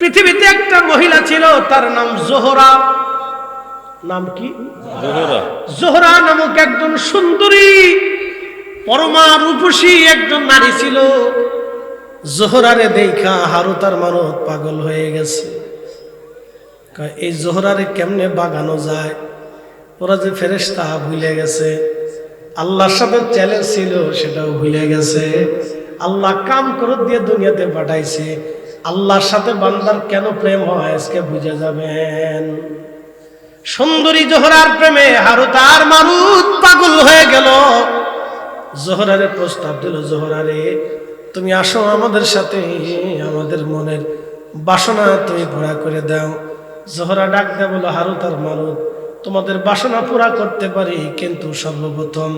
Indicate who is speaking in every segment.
Speaker 1: পৃথিবীতে একটা মহিলা ছিল, তার নাম জোহরা। নাম কি?
Speaker 2: জোহরা।
Speaker 1: জোহরা নামক একজন সুন্দরী পরমা রূপসী একজন নারী ছিল। জোহরারে দেখা হারুত আর মারুত পাগল হয়ে গেছে। এই জোহরারে কেমনে বাগানো যায়? ওরা যে ফেরেশতা ভুলে গেছে, আল্লাহর সাথে চ্যালেঞ্জ ছিল সেটাও ভুলে গেছে। আল্লাহ কাম করে দিয়ে দুনিয়াতে পাঠাইছে। আল্লাহর সাথে বান্দার কেন প্রেম হয় আজকে বুঝে যাবেন। সুন্দরী জোহরার প্রেমে হারুত আর মারুত পাগল হয়ে গেল। জোহরারে প্রস্তাব দিল, জোহরারে তুমি আসো আমাদের সাথে, আমাদের মনের বাসনা তুমি পুরা করে দাও। জোহরা ডাক দেয় বলো, হারুত আর মারুত তোমাদের বাসনা পুরা করতে পারি, কিন্তু সর্বপ্রথম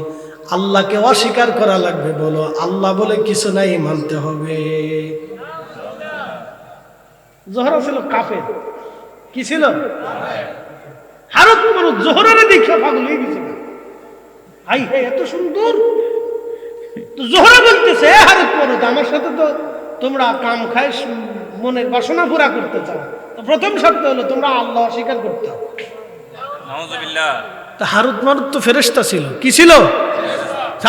Speaker 1: আল্লাহকে অস্বীকার করা লাগবে। বলো আল্লাহ বলে কিছু নাই, মানতে হবে। জোহরা ছিল কাফের। কি ছিল? হারুত মারুত জোহরারে দেখে পাগল হয়ে গেছে। হাই হে, এত সুন্দর। তো জোহরা বলতেছে, হারুত মারুত আমার সাথে তো তোমরা কাম খায় মনের বাসনা পুরা করতে চাও, তো প্রথম শর্ত হলো তোমরা আল্লাহ অস্বীকার করতে হবে।
Speaker 2: নাউযুবিল্লাহ।
Speaker 1: তা হারুত মারুত তো ফেরেশতা ছিল। কি ছিল?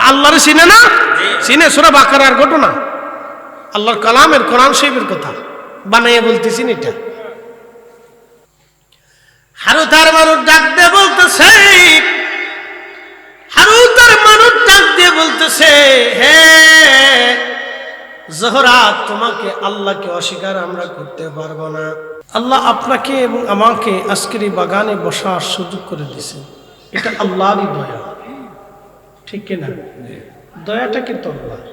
Speaker 1: আল্লাহরে চিনে না? চিনে। সূরা বাকারার ঘটনা, আল্লাহর কালামের, কোরআন শরীফের কথা বানাইয়ে বলতেছেন এটা। হারুত আর মারুত ডাক দিয়ে বলতেছে, হারুত আর মারুত ডাক দিয়ে বলতেছে, হে জোহরা, তোমাকে আল্লাহকে অস্বীকার আমরা করতে পারবো না। আল্লাহ আপনাকে এবং আমাকে আজকের এই বাগানে বসার সুযোগ করে দিয়েছে, এটা আল্লাহরই দয়া। ঠিক কিনা? দয়াটা কিন্তু আল্লাহর।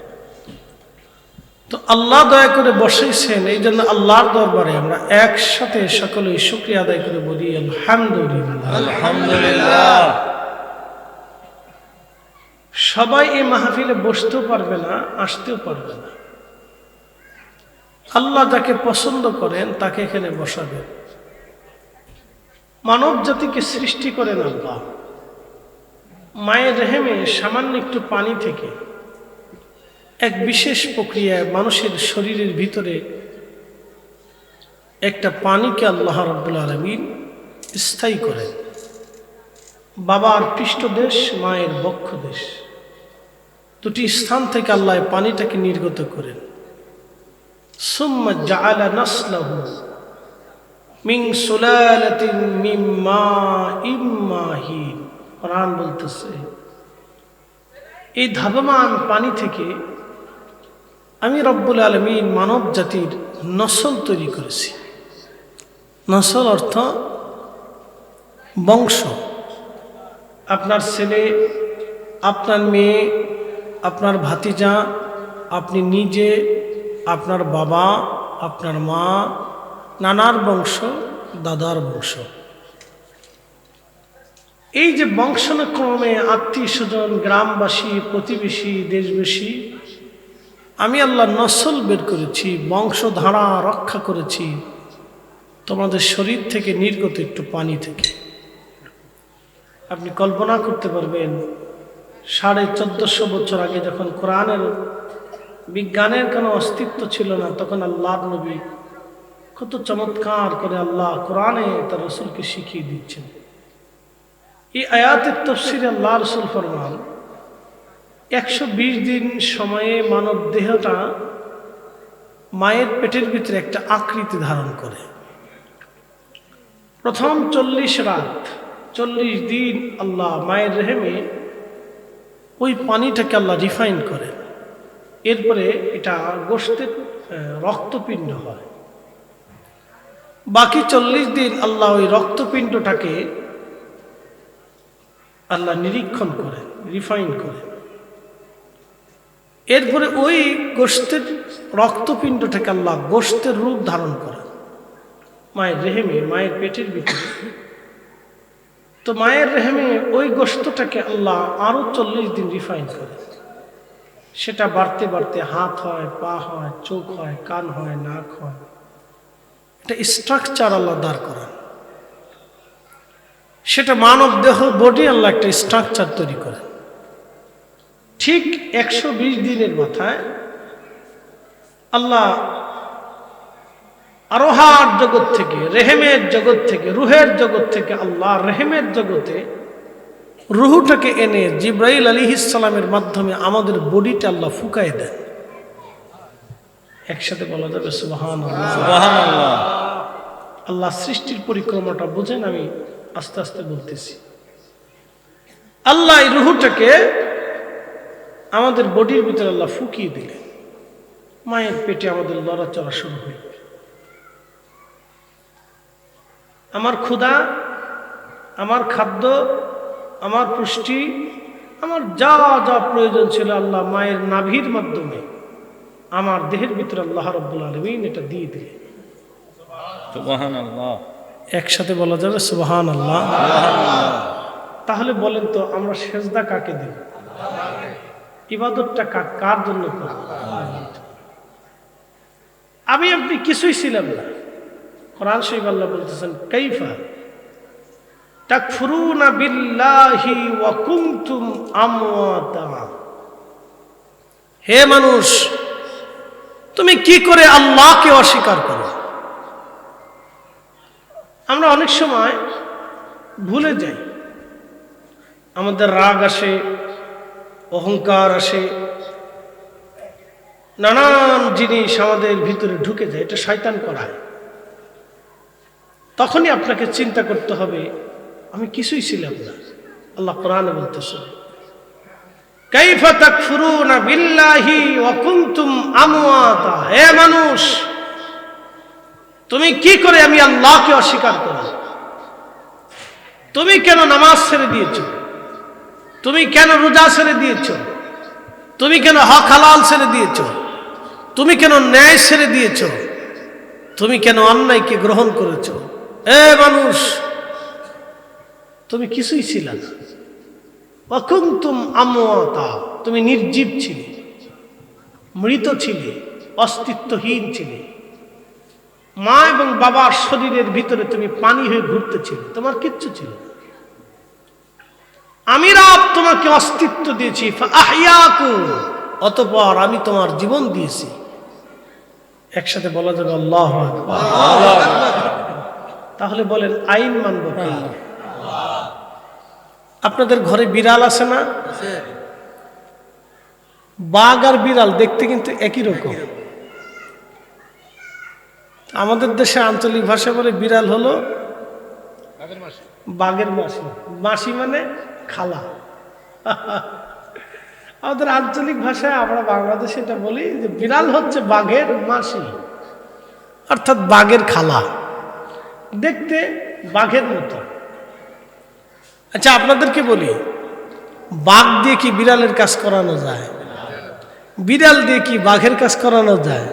Speaker 1: তো আল্লাহ দয়া করে বসেছেন, এই জন্য আল্লাহর দরবারে আমরা একসাথে সকলে শুকরিয়া আদায় করে বলি আলহামদুলিল্লাহ।
Speaker 2: আলহামদুলিল্লাহ।
Speaker 1: সবাই এই মাহফিলে বসতেও পারবে না, আসতেও পারবে না। আল্লাহ যাকে পছন্দ করেন তাকে এখানে বসাবেন। মানব জাতিকে সৃষ্টি করেন আল্লাহ মায়ের রেহেমে সামান্য একটু পানি থেকে এক বিশেষ প্রক্রিয়ায় মানুষের শরীরের ভিতরে একটা পানিকে আল্লাহ রাব্বুল আলামিন স্থায়ী করেন। বাবার পৃষ্ঠদেশ, মায়ের বক্ষদেশ, দুটি স্থান থেকে আল্লাহ পানিটাকে নির্গত করেন। সুম্মা জাআলা নাসলাহু মিন সুলালাতিন মিন মাইন মাহিন। কোরআন বলতেছে, এই ধাবমান পানি থেকে আমি রব্বুল আলামিন মানব জাতির নসল তৈরি করেছি। নসল অর্থ বংশ। আপনার ছেলে, আপনার মেয়ে, আপনার ভাতিজা, আপনি নিজে, আপনার বাবা, আপনার মা, নানার বংশ, দাদার বংশ। এই যে বংশানুক্রমে আত্মীয় স্বজন, গ্রামবাসী, প্রতিবেশী, দেশবাসী, আমি আল্লাহ নসল বের করেছি, বংশধারা রক্ষা করেছি তোমাদের শরীর থেকে নির্গত একটু পানি থেকে। আপনি কল্পনা করতে পারবেন 1450 বছর আগে যখন কোরআনের, বিজ্ঞানের কোনো অস্তিত্ব ছিল না, তখন আল্লাহর নবী কত চমৎকার করে আল্লাহ কোরআনে তার রসুলকে শিখিয়ে দিচ্ছেন। এই আয়াতের তাফসীরে আল্লাহ রসুল ফরমান, 120 দিন সময়ে মানব দেহটা মায়ের পেটের ভিতরে একটা আকৃতি ধারণ করে। প্রথম 40 রাত, 40 দিন আল্লাহ মায়ের রেহেমে ওই পানিটাকে আল্লাহ রিফাইন করে। এরপরে এটা গোশতের রক্তপিণ্ড হয়। বাকি 40 দিন আল্লাহ ওই রক্তপিণ্ডটাকে আল্লাহ নিরীক্ষণ করে, রিফাইন করে। এরপরে ওই গোশতের রক্তপিণ্ডটাকে আল্লাহ গোশতের রূপ ধারণ করে মায়ের রেহেমে, মায়ের পেটের ভিতরে। তো মায়ের রেহেমে ওই গোশতটাকে আল্লাহ আরো 40 দিন রিফাইন করে। সেটা বাড়তে বাড়তে হাত হয়, পা হয়, চোখ হয়, কান হয়, নাক হয়। এটা স্ট্রাকচার আল্লাহ দাঁড় করান। সেটা মানব দেহ, বডি, আল্লাহ একটা স্ট্রাকচার তৈরি করে। ঠিক 120 দিনের মাথায় আল্লাহ আরোহার জগৎ থেকে, রেহেমের জগৎ থেকে, রুহের জগৎ থেকে আল্লাহ রেহেমের জগতে রুহুটাকে এনে জিব্রাইল আলাইহিস সালামের মাধ্যমে আমাদের বডিটা আল্লাহ ফুকায় দেন। একসাথে বলা যাবে সুবহানাল্লাহ।
Speaker 2: সুবহানাল্লাহ।
Speaker 1: আল্লাহ সৃষ্টির পরিক্রমাটা বোঝেন, আমি আস্তে আস্তে বলতেছি। আল্লাহ এই রুহুটাকে আমাদের বডির ভিতরে আল্লাহ ফুকিয়ে দিলেন, মায়ের পেটে আমাদের লড়াচড়া শুরু হইল। আমার ক্ষুধা, আমার খাদ্য, আমার পুষ্টি, আমার যা যা প্রয়োজন ছিল আল্লাহ মায়ের নাভির মাধ্যমে আমার দেহের ভিতরে আল্লাহ রাব্বুল আলামিন এটা দিয়ে দিলেন।
Speaker 2: সুবহানাল্লাহ।
Speaker 1: একসাথে বলা যাবে সুবহানাল্লাহ। তাহলে বলেন তো আমরা সেজদা কাকে দেব? ইবাদতটা কার জন্য করব? আমি আপনি কিছুই ছিলাম না। কোরআন শরীফ আল্লাহ বলতেছেন কাইফা তাকফুরুনা বিল্লাহি ওয়া কুনতুম আমওয়াতা। হে মানুষ, তুমি কি করে আল্লাহকে অস্বীকার করো? আমরা অনেক সময় ভুলে যাই, আমাদের রাগ আসে, অহংকার আসে, নানান জিনিস আমাদের ভিতরে ঢুকে যায়, এটা শয়তান করায়। তখনই আপনাকে চিন্তা করতে হবে আমি কিছুই ছিলাম না। আল্লাহ কোরআনে বলতেছেন কাইফা তাকফুরুনা বিল্লাহি ওয়া কুনতুম আমওয়াতা। হে মানুষ, তুমি কি করে আমি আল্লাহকে অস্বীকার করো? তুমি কেন নামাজ ছেড়ে দিয়েছো? তুমি কেন রোজা ছেড়ে দিয়েছো? তুমি কেন হক হালাল ছেড়ে দিয়েছো? তুমি কেন ন্যায় ছেড়ে দিয়েছো? তুমি কেন অন্যায়কে গ্রহণ করেছো? এ মানুষ, তুমি কিছুই ছিল না। ওয়া কুনতুম আমওয়াতা, তুমি নির্জীব ছিলে, মৃত ছিলে, অস্তিত্বহীন ছিলে। মা এবং বাবার শরীরের ভিতরে তুমি পানি হয়ে ঘুরতেছিলে, তোমার কিচ্ছু ছিল না। আমি রব তোমাকে অস্তিত্ব দিয়েছি, ফাআহইয়াকুম, অতঃপর আমি তোমার জীবন দিয়েছি। একসাথে বলা যাবে আল্লাহু আকবার। তাহলে বলেন আইন মানব কে? আপনাদের ঘরে বিড়াল আছে না? বাঘ আর বিড়াল দেখতে কিন্তু একই রকম। আমাদের দেশে আঞ্চলিক ভাষা বলে বিড়াল হলো বাঘের মাসি। মাসি মানে খালা। আমাদের আঞ্চলিক ভাষায় আমরা বাংলাদেশে এটা বলি যে বিড়াল হচ্ছে বাঘের মাসি, অর্থাৎ বাঘের খালা, দেখতে বাঘের মতো। আচ্ছা, আপনাদেরকে বলি, বাঘ দিয়ে কি বিড়ালের কাজ করানো যায়? বিড়াল দিয়ে কি বাঘের কাজ করানো যায়?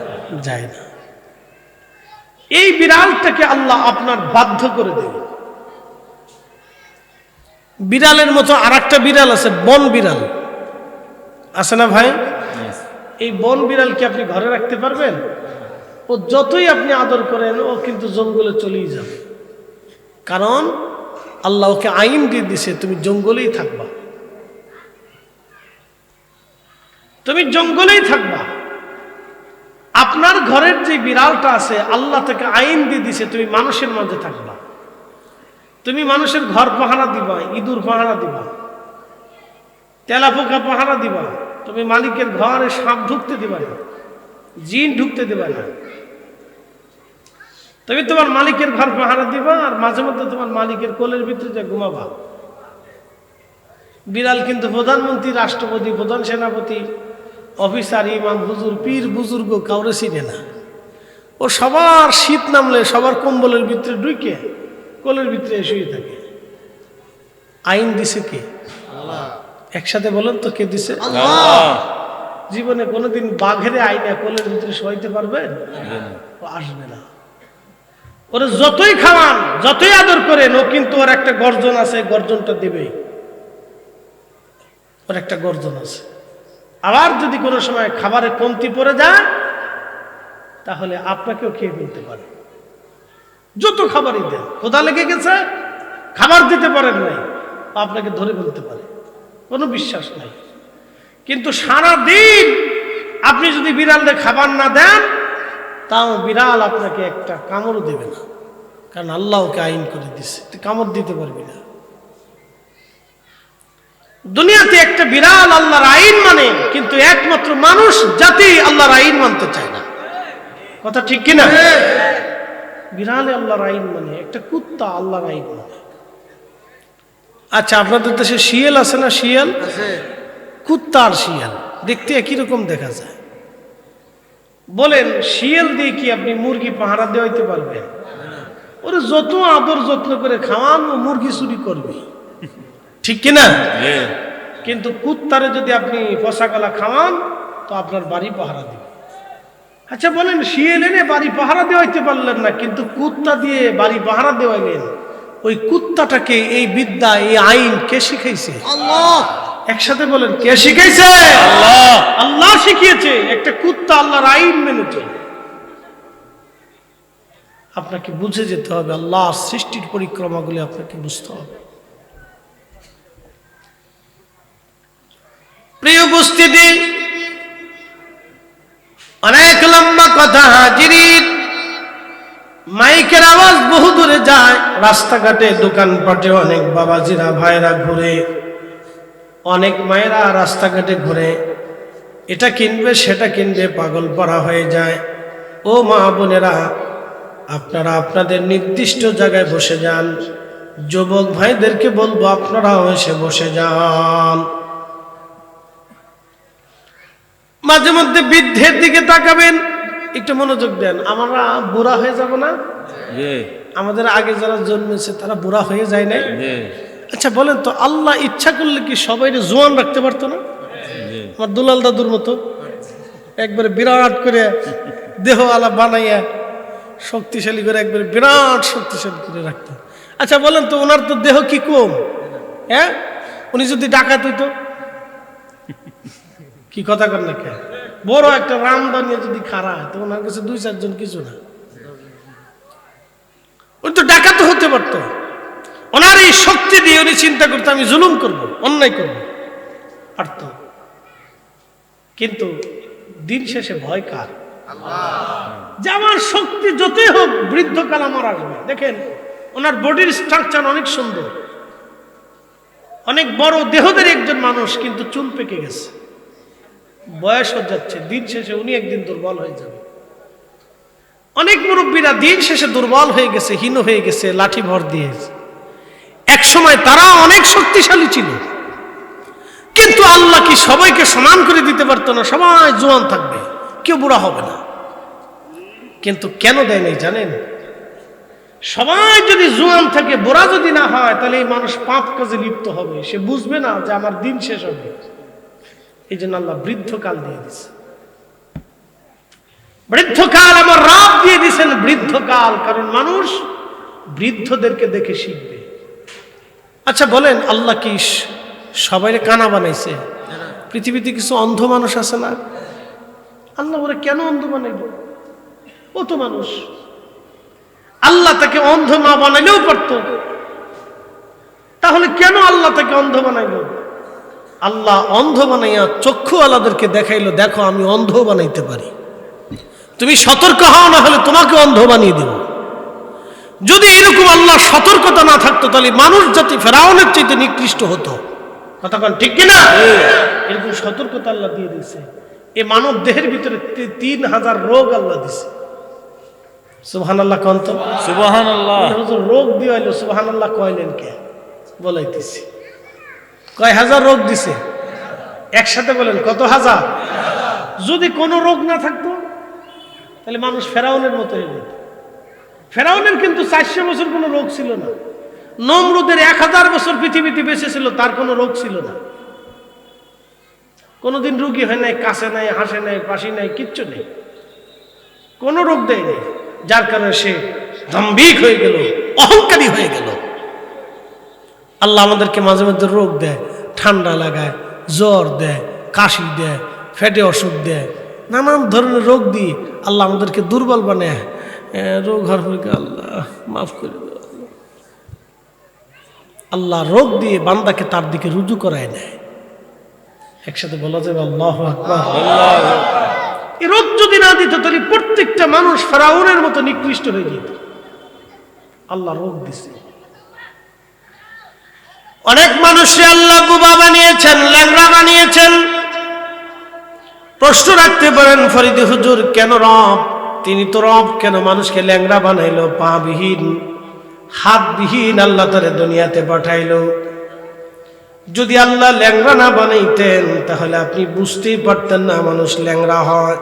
Speaker 1: যায় না। এই বিড়ালটাকে আল্লাহ আপনার বাধ্য করে দেবে। বিড়ালের মতো আর একটা বিড়াল আছে, বন বিড়াল আছে না ভাই? এই বন বিড়াল কি আপনি ঘরে রাখতে পারবেন? ও যতই আপনি আদর করেন ও কিন্তু জঙ্গলে চলেই যাবে। কারণ আল্লাহ ওকে আইন দিয়ে দিছে, তুমি জঙ্গলেই থাকবা, তুমি জঙ্গলেই থাকবা। আপনার ঘরের যে বিড়ালটা আছে আল্লাহ তাকে আইন দিয়ে দিছে তুমি মানুষের মাঝে থাকবা। তুমি মানুষের ঘর পাহারা দিবা, ইঁদুর পাহারা দিবা, তেলাপোকা পাহারা দিবা। তুমি মালিকের ঘরে সাপ ঢুকতে দিবা না, জিন ঢুকতে দিবা না। তুমি তোমার মালিকের ঘর পাহারা দিবা আর মাঝে মধ্যে তোমার মালিকের কোলের ভিতরে যে ঘুমাবা। বিড়াল কিন্তু প্রধানমন্ত্রী, রাষ্ট্রপতি, প্রধান সেনাপতি, অফিসার, ইমাম, হুজুর, পীর, বুজুর্গ কাউরে চিনে না। ও সবার শীত নামলে সবার কম্বলের ভিতরে ঢুকে কোলের ভিতরে শুয়ে থাকে। আইন দিছে কে? একসাথে বলেন তো, কে দিছে? জীবনে কোনোদিন বাঘের আইনে কোলের ভিতরে শোয়াইতে পারবেন? ও আসবে না। ওরা যতই খাওয়ান, যতই আদর করেন, ও কিন্তু ওর একটা গর্জন আছে, গর্জনটা দেবেই। ওর একটা গর্জন আছে। আবার যদি কোনো সময় খাবারে কমতি পড়ে যায় তাহলে আপনাকেও খেয়ে ফেলতে পারে। যত খাবারই দেন, ক্ষুধা লেগে গেছে, খাবার দিতে পারেন নাই, আপনাকে ধরে ফেলতে পারে, কোনো বিশ্বাস নাই। কিন্তু সারা দিন আপনি যদি বিড়ালকে খাবার না দেন তাও বিড়াল আপনাকে একটা কামড় দেবে না, কারণ আল্লাহ ওকে আইন করে দিছে, তুই কামড় দিতে পারবি না। দুনিয়াতে একটা বিড়াল আল্লাহর আইন মানে, কিন্তু একমাত্র মানুষ জাতি আল্লাহর আইন মানতে চায় না। কথা ঠিক কিনা? বিড়ালে আল্লাহর আইন মানে, একটা কুত্তা আল্লাহর আইন মানে। আচ্ছা, আপনাদের দেশে শিয়াল আছে না? শিয়াল আছে। কুত্তা আর শিয়াল দেখতে একই রকম দেখা যায়। বলেন, শিয়াল দিয়ে কি আপনি মুরগি পাহারা দেওয়াইতে পারবেন? ওরে যত আদর যত্ন করে খাওয়ান, ও মুরগি চুরি করবে, ঠিক কিনা? কিন্তু কুত্তারে যদি আপনি পশাকলা খাওয়ান, তো আপনার বাড়ি পাহারা দিবে। আচ্ছা বলেন, শিয়াল এনে বাড়ি পাহারা দেওয়াইতে পারলেন না, কিন্তু কুত্তা দিয়ে বাড়ি পাহারা দেওয়াইলেন। ওই কুত্তাটাকে এই বিদ্যা, এই আইন কে শিখাইছে? আল্লাহ। একসাথে বলেন, কে শিখাইছে? আল্লাহ। আল্লাহ শিখিয়েছে। একটা কুত্তা আল্লাহর আইন মেনে চলে। আপনাকে বুঝে যেতে হবে, আল্লাহর সৃষ্টির পরিক্রমাগুলি আপনাকে বুঝতে হবে। প্রিয় উপস্থিতি, অনেক লম্বা কথা হাজিরিন, মাইকের আওয়াজ বহু দূরে যায়, রাস্তাঘাটে দোকানপাটে অনেক বাবাজিরা ভাইরা ঘুরে, অনেক মায়েরা রাস্তাঘাটে ঘুরে, এটা কিনবে সেটা কিনবে, পাগল পড়া হয়ে যায়। ও মা বোনেরা, আপনারা আপনাদের নির্দিষ্ট জায়গায় বসে যান। যুবক ভাইদেরকে বলবো, আপনারাও এসে বসে যান। মাঝে মধ্যে বৃদ্ধের দিকে তাকাবেন, একটু মনোযোগ দেন। আমরা বুড়া হয়ে যাব না? আমাদের আগে যারা জন্মেছে তারা বুড়া হয়ে যায় না? আচ্ছা বলেন তো, আল্লাহ ইচ্ছা করলে কি সবাই জোয়ান রাখতে পারতো না? আমার দুলাল দাদুর মতো একবারে বিরাট করে দেহ আলা বানাইয়া শক্তিশালী করে একবারে বিরাট শক্তিশালী করে রাখতো। আচ্ছা বলেন তো, ওনার তো দেহ কি কম? হ্যাঁ, উনি যদি ডাকাত হইতো, কি কথা কর না কে, বড় একটা রামদানিয়া যদি খাড়া হয়, তো ওনার কাছে 2-4 জন কিছু না। উনি তো ডাকাত হতে পারতো। ওনার এই শক্তি দিয়ে উনি চিন্তা করতো, আমি জুলুম করব, অন্যায় করব, পারত। কিন্তু দিন শেষে ভয় কার? যে আমার শক্তি যতই হোক, বৃদ্ধকাল আমার আসবে। দেখেন, ওনার বডির স্ট্রাকচার অনেক সুন্দর, অনেক বড় দেহদের একজন মানুষ, কিন্তু চুল পেকে গেছে, বয়স হয়ে যাচ্ছে। দিন শেষে উনি একদিন দুর্বল হয়ে যাবে। অনেক মুরব্বীরা দিন শেষে দুর্বল হয়ে গেছে, হীন হয়ে গেছে, লাঠি ভর দিয়েছে। এক সময় তারা অনেক শক্তিশালী ছিল, কিন্তু আল্লাহ কি সবাইকে সমান করে দিতে পারতো না? সবাই জোয়ান থাকবে, কেউ বুড়া হবে না। কিন্তু কেন দেয় নাই জানেন? সবাই যদি জোয়ান থাকে, বুড়া যদি না হয়, তাহলে এই মানুষ পাপ কাজে লিপ্ত হবে, সে বুঝবে না যে আমার দিন শেষ হবে। এই জন্য আল্লাহ বৃদ্ধকাল দিয়ে দিছে। বৃদ্ধকাল আমার রাব দিয়ে দিছেন, বৃদ্ধকাল, কারণ মানুষ বৃদ্ধদেরকে দেখে শিখবে। আচ্ছা বলেন, আল্লাহ কি সবাইরে কানা বানাইছে? পৃথিবীতে কিছু অন্ধ মানুষ আছে না? আল্লাহ ওরা কেন অন্ধ বানাইব? ও তো মানুষ। আল্লাহ তাকে অন্ধ না বানাইলেও পারত, তাহলে কেন আল্লাহ তাকে অন্ধ বানাইল? আল্লাহ অন্ধ বানাইয়া চক্ষু আলাদেরকে দেখাইলো, দেখো আমি অন্ধ বানাইতে পারি, তুমি সতর্ক হও, না হলে তোমাকে অন্ধ বানিয়ে দেব। যদি এরকম আল্লাহ সতর্কতা না থাকতো, তাহলে মানুষ জাতি ফেরাউনের চাইতে নিকৃষ্ট হতো। কথা বলেন ঠিক কিনা? এরকম সতর্কতা আল্লাহ দিয়ে দিয়েছে। এই মানব দেহের ভিতরে 3000 রোগ আল্লাহ দিছে। সুবহানাল্লাহ কোন তো?
Speaker 2: সুবহানাল্লাহ।
Speaker 1: রোগ দিয়াইলো, সুবহানাল্লাহ কইলেন কে? বলাইতেছি কয় হাজার রোগ দিছে? একসাথে বলেন, কত হাজার? যদি কোনো রোগ না থাকতো, তাহলে মানুষ ফেরাউনের মতো হয়ে যেত। ফেরাউনের কিন্তু 400 বছর কোনো রোগ ছিল না। নমরুদের 1000 বছর পৃথিবীতে বেঁচে ছিল, তার কোনো রোগ ছিল না। কোনোদিন রোগী হয় নাই, কাছে নাই, হাসে নাই, পাশি নাই, কিচ্ছু নেই, কোনো রোগ দেয় নেই। যার কারণে সে দাম্ভিক হয়ে গেল, অহংকারী হয়ে গেল। আল্লাহ আমাদেরকে মাঝে মধ্যে রোগ দেয়, ঠান্ডা লাগায়, জ্বর দেয়, কাশি দেয়, ফেটে অসুখ দেয়, নানান ধরনের রোগ দিয়ে আল্লাহ আমাদেরকে দুর্বল বানায়। রোগ হর হয়ে গেল, আল্লাহ মাফ করে দেয়। আল্লাহ রোগ দিয়ে বান্দাকে তার দিকে রুজু করায় নেয়। একসাথে বলা যাবে আল্লাহু আকবার। এই রোগ যদি না দিত তাহলে প্রত্যেকটা মানুষ ফেরাউনের মতো নিকৃষ্ট হয়ে যেত। আল্লাহ রোগ দিছে। অনেক মানুষকে আল্লাহ বুবা বানিয়েছেন, ল্যাংড়া বানিয়েছেন। প্রশ্ন রাখতে পারেন ফরিদি হুজুর, কেন রব? তিনি তো রব, কেন মানুষকে ল্যাংড়া বানাইলো? পা বিহীন, হাত বিহীন আল্লাহ তারে দুনিয়াতে পাঠাইলো। যদি আল্লাহ ল্যাংড়া না বানাইতেন তাহলে আপনি বুঝতেই পারতেন না মানুষ ল্যাংড়া হয়।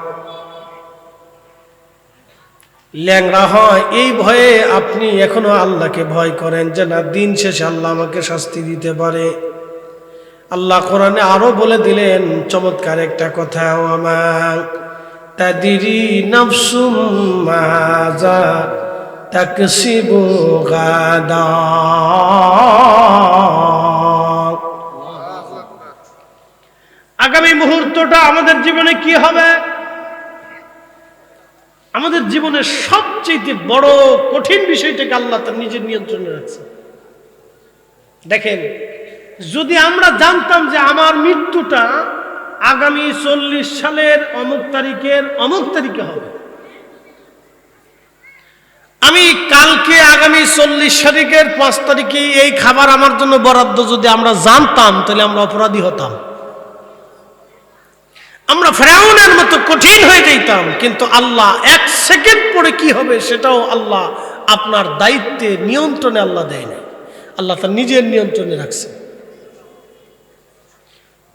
Speaker 1: ল্যাংড়া হয় এই ভয়ে আপনি এখনো আল্লাহকে ভয় করেন যে না, দিন শেষে আল্লাহ আমাকে শাস্তি দিতে পারে। আল্লাহ কোরআনে আরো বলে দিলেন চমৎকার একটা কথা, ওয়ামা তাদরি নাফসুম মাযা তাকসিবু গাদা। আগামী মুহূর্তটা আমাদের জীবনে কি হবে? আমাদের জীবনের সবচেয়ে বড় কঠিন বিষয়টাকে আল্লাহ তার নিজের নিয়ন্ত্রণে রাখছে। দেখেন, যদি আমরা জানতাম যে আমার মৃত্যুটা আগামী 40 সালের অমুক তারিখে হবে, আমি কালকে আগামী 40 তারিখের 5 তারিখে এই খাবার আমার জন্য বরাদ্দ, যদি আমরা জানতাম তাহলে আমরা অপরাধী হতাম, আমরা ফেরাউনের মতো কঠিন হয়ে যেতাম। কিন্তু আল্লাহ 1 সেকেন্ড পরে কি হবে সেটাও আল্লাহ আপনার দায়িত্বে, নিয়ন্ত্রণে আল্লাহ দেয় না। আল্লাহ তার নিজের নিয়ন্ত্রণে রাখছে।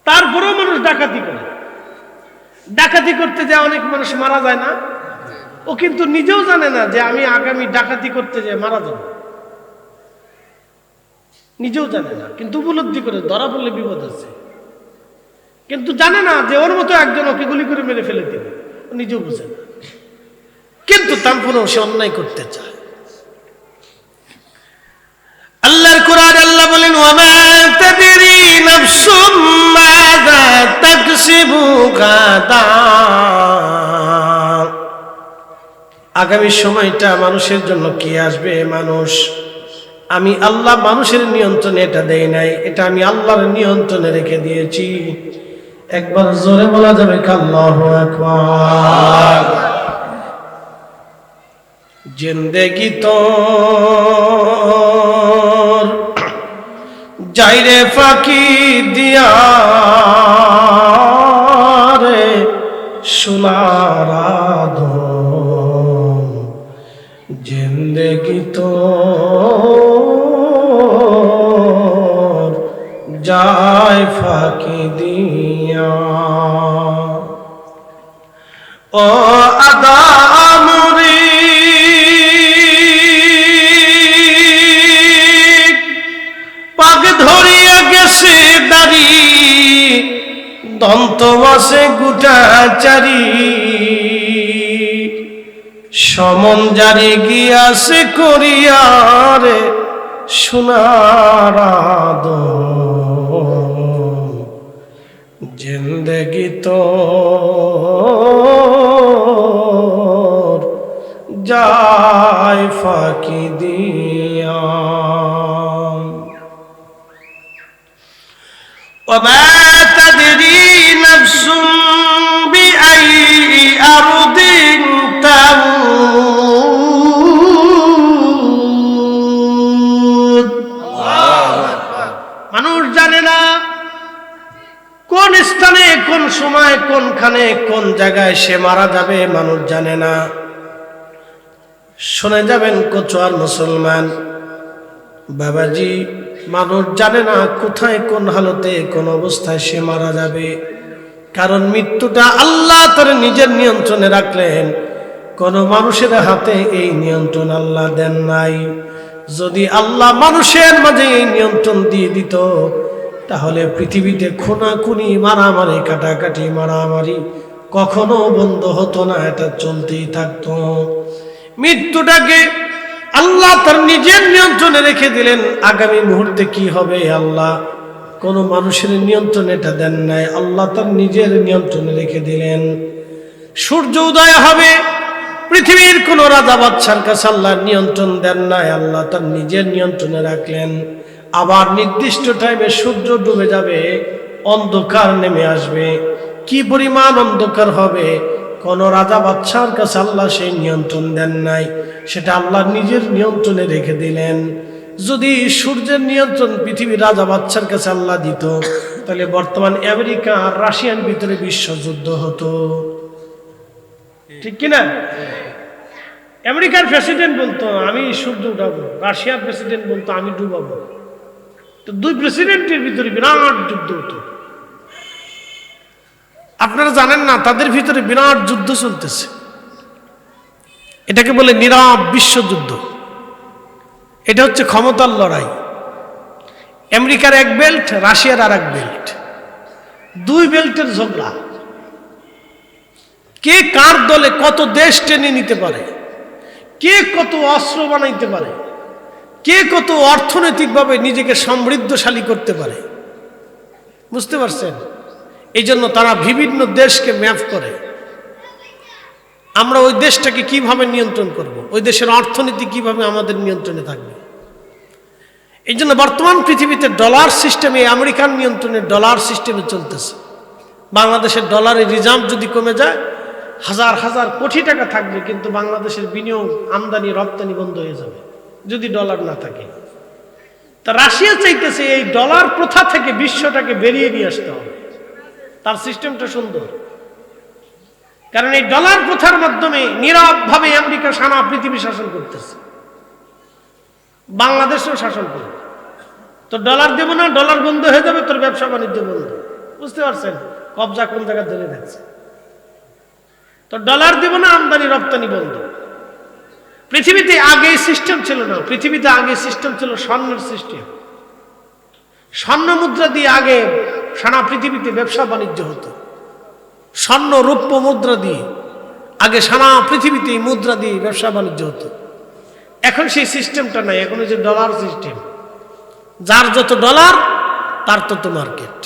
Speaker 1: তারপরেও মানুষ ডাকাতি করে। ডাকাতি করতে যায় অনেক মানুষ মারা যায় না? ও কিন্তু নিজেও জানে না যে আমি আগামী ডাকাতি করতে যাই মারা যাব, নিজেও জানে না, কিন্তু উপলব্ধি করে ধরা পড়লে বিপদ আছে। কিন্তু জানে না যে ওর মতো একজন ওকে গুলি করে মেরে ফেলে দিবে, ও নিজেও বুঝে না, কিন্তু তারপরেও সে অন্যায় করতে চায়। আল্লাহর কোরআন আল্লাহ বলেন, ওয়ামা তাদরি নাফসুম মাযা তাকসিবু গাদা। আগামী সময়টা মানুষের জন্য কি আসবে, মানুষ, আমি আল্লাহ মানুষের নিয়ন্ত্রণে এটা দেই নাই, এটা আমি আল্লাহর নিয়ন্ত্রণে রেখে দিয়েছি। একবার জোরে বলা যাবে আল্লাহু আকবার। জিন্দেগি তো যাইরে ফাঁকি দিয়া রে সোনার আদম, জিন্দেগি তো যায় ফাঁকি দিয়া। ও আদামরি পাগ ধরিয়া গেছে দাড়ি, দন্ত বসে গুটাচারি, সমন জারি গিয়াছে করিয়ারে সোনার আদম, জিন্দেগি তো যায় ফাঁকি দিয়া। ওমা তাদরি নাফসুম বিআই আরদিন তামুত। মানুষ জানে না কোন স্থানে, কোন সময়, কোনখানে, কোন জায়গায় সে মারা যাবে, মানুষ জানে না। শুনে যাবেন কচুয়ার মুসলমান বাবাজি, মানুষ জানে না কোথায়, কোন হালতে, কোন অবস্থায় সে মারা যাবে। কারণ মৃত্যুটা আল্লাহ তার নিজের নিয়ন্ত্রণে রাখলেন, কোন মানুষের হাতে এই নিয়ন্ত্রণ আল্লাহ দেন নাই। যদি আল্লাহ মানুষের মাঝে এই নিয়ন্ত্রণ দিয়ে দিত তাহলে পৃথিবীতে খুনাখুনি, মারামারি, কাটাকাটি, মারামারি কখনো বন্ধ হতো না, এটা চলতেই থাকতো। মৃত্যুটাকে আল্লাহ তার নিজের নিয়ন্ত্রণে রেখে দিলেন। আগামী মুহূর্তে কি হবে আল্লাহ কোন মানুষের নিয়ন্ত্রণে এটা দেন নাই, আল্লাহ তার নিজের নিয়ন্ত্রণে রেখে দিলেন। সূর্য উদয় হবে, পৃথিবীর কোন রাজা বাদশার কাছে আল্লাহর নিয়ন্ত্রণ দেন নাই, আল্লাহ তার নিজের নিয়ন্ত্রণে রাখলেন। আবার নির্দিষ্ট টাইমে সূর্য ডুবে যাবে, অন্ধকার নেমে আসবে। কি পরিমাণ অন্ধকার হবে, কোন রাজা বাদশার কাছে আল্লাহ সেই নিয়ন্ত্রণ দেন নাই, সেটা আল্লাহ নিজের নিয়ন্ত্রণে রেখে দিলেন। যদি সূর্যের নিয়ন্ত্রণ পৃথিবীর রাজা বাদশার কাছে আল্লাহ দিত, তাহলে বর্তমান আমেরিকা আর রাশিয়ার ভিতরে বিশ্বযুদ্ধ হতো, ঠিক কিনা? আমেরিকার প্রেসিডেন্ট বলতো আমি সূর্য উঠাবো, রাশিয়ার প্রেসিডেন্ট বলতো আমি ডুবাবো। তো দুই প্রেসিডেন্টের ভিতরে বিরাট যুদ্ধ হতো। আপনারা জানেন না, তাদের ভিতরে বিরাট যুদ্ধ চলতেছে। এটাকে বলে নীরব বিশ্বযুদ্ধ। এটা হচ্ছে ক্ষমতার লড়াই। আমেরিকার এক বেল্ট, রাশিয়ার আর এক বেল্ট, দুই বেল্টের ঝগড়া। কে কার দলে কত দেশ টেনে নিতে পারে, কে কত অস্ত্র বানাইতে পারে, কে কত অর্থনৈতিকভাবে নিজেকে সমৃদ্ধশালী করতে পারে, বুঝতে পারছেন? এই জন্য তারা বিভিন্ন দেশকে ম্যাপ করে, আমরা ওই দেশটাকে কিভাবে নিয়ন্ত্রণ করব, ওই দেশের অর্থনীতি কিভাবে আমাদের নিয়ন্ত্রণে থাকবে। এই জন্য বর্তমান পৃথিবীতে ডলার সিস্টেমে, আমেরিকান নিয়ন্ত্রণে ডলার সিস্টেমে চলতেছে। বাংলাদেশের ডলারের রিজার্ভ যদি কমে যায়, হাজার হাজার কোটি টাকা থাকবে, কিন্তু বাংলাদেশের বিনিয়োগ, আমদানি রপ্তানি বন্ধ হয়ে যাবে যদি ডলার না থাকে। তা রাশিয়া চাইতেছে এই ডলার প্রথা থেকে বিশ্বটাকে বেরিয়ে নিয়ে আসতে হবে। তার সিস্টেমটা সুন্দর, কারণ এই ডলার প্রথার মাধ্যমে নীরবভাবে আমেরিকা সারা পৃথিবী শাসন করতেছে, বাংলাদেশেও শাসন করবে। তো ডলার দেবো না, ডলার বন্ধ হয়ে যাবে, তোর ব্যবসা বাণিজ্য বন্ধ। বুঝতে পারছেন কবজা কোন জায়গায় ধরে রাখছে? তো ডলার দেব না, আমদানি রপ্তানি বন্ধ। পৃথিবীতে আগে সিস্টেম ছিল না, পৃথিবীতে আগে সিস্টেম ছিল স্বর্ণের সিস্টেম। স্বর্ণ মুদ্রা দিয়ে আগে সারা পৃথিবীতে ব্যবসা বাণিজ্য হতো। স্বর্ণ রৌপ্য মুদ্রা দিয়ে আগে সারা পৃথিবীতে মুদ্রা দিয়ে ব্যবসা বাণিজ্য হতো। এখন সেই সিস্টেমটা নাই, এখন হচ্ছে ডলার সিস্টেম। যার যত ডলার তার তত মার্কেট।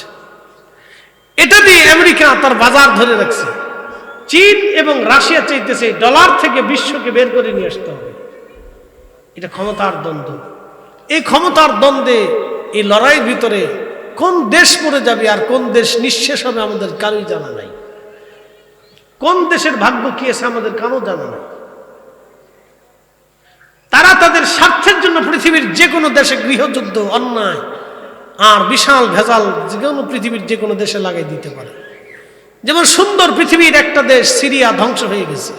Speaker 1: এটা দিয়ে আমেরিকা তার বাজার ধরে রাখছে। চীন এবং রাশিয়া চাইতেছে ডলার থেকে বিশ্বকে বের করে নিয়ে আসতে হবে। এটা ক্ষমতার দ্বন্দ্ব। এই ক্ষমতার দ্বন্দ্বে, এই লড়াইয়ের ভিতরে কোন দেশ পড়ে যাবে আর কোন দেশ নিঃশেষ হবে আমাদের কারোই জানা নাই। কোন দেশের ভাগ্য কি আছে আমাদের কারো জানা নাই। তারা তাদের স্বার্থের জন্য পৃথিবীর যে কোনো দেশে গৃহযুদ্ধ, অন্যায় আর বিশাল ভেজাল যে কোনো পৃথিবীর যে কোনো দেশে লাগাই দিতে পারে। যেমন সুন্দর পৃথিবীর একটা দেশ সিরিয়া ধ্বংস হয়ে গেছে,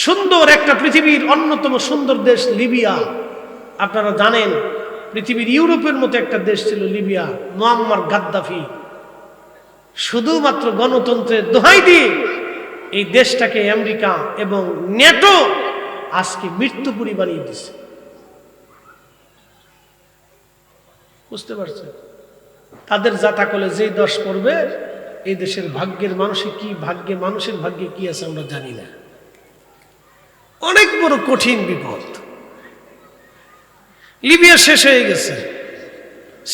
Speaker 1: সুন্দর একটা পৃথিবীর অন্যতম সুন্দর দেশ লিবিয়া। আপনারা জানেন পৃথিবীর ইউরোপের মতো একটা দেশ ছিল লিবিয়া, মুয়াম্মার গাদ্দাফি শুধুমাত্র গণতন্ত্রের দোহাই দিয়ে এই দেশটাকে আমেরিকা এবং নেটো আজকে মৃত্যুপুরী বানিয়ে দিচ্ছে। বুঝতে পারছেন? তাদের জাতাকলে যেই দশ পড়বে, এই দেশের ভাগ্যের মানুষের কি ভাগ্যে, মানুষের ভাগ্যে কি আছে আমরা জানি না। অনেক বড় কঠিন বিপদ। লিবিয়া শেষ হয়ে গেছে,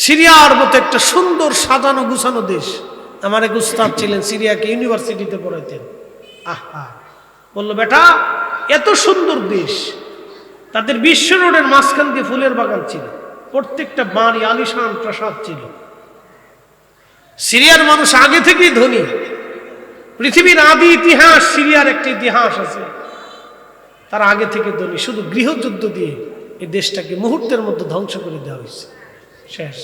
Speaker 1: সিরিয়ার মতো একটা সুন্দর সাজানো গুছানো দেশ। আমার এক উস্তাদ ছিলেন, সিরিয়াকে ইউনিভার্সিটিতে পড়াইতেন। আহা, বললো বেটা এত সুন্দর দেশ, তাদের বিশ্ব রোডের মাঝখান দিয়ে ফুলের বাগান ছিল, প্রত্যেকটা বাড়ি আলিশান প্রাসাদ ছিল। সিরিয়ার মানুষ আগে থেকেই ধনী। পৃথিবীর আদি ইতিহাস, সিরিয়ার একটা ইতিহাস আছে, তারা আগে থেকে ধনী। শুধু গৃহযুদ্ধ দিয়ে এই দেশটাকে মুহূর্তের মধ্যে ধ্বংস করে দেওয়া হয়েছে, শেষ।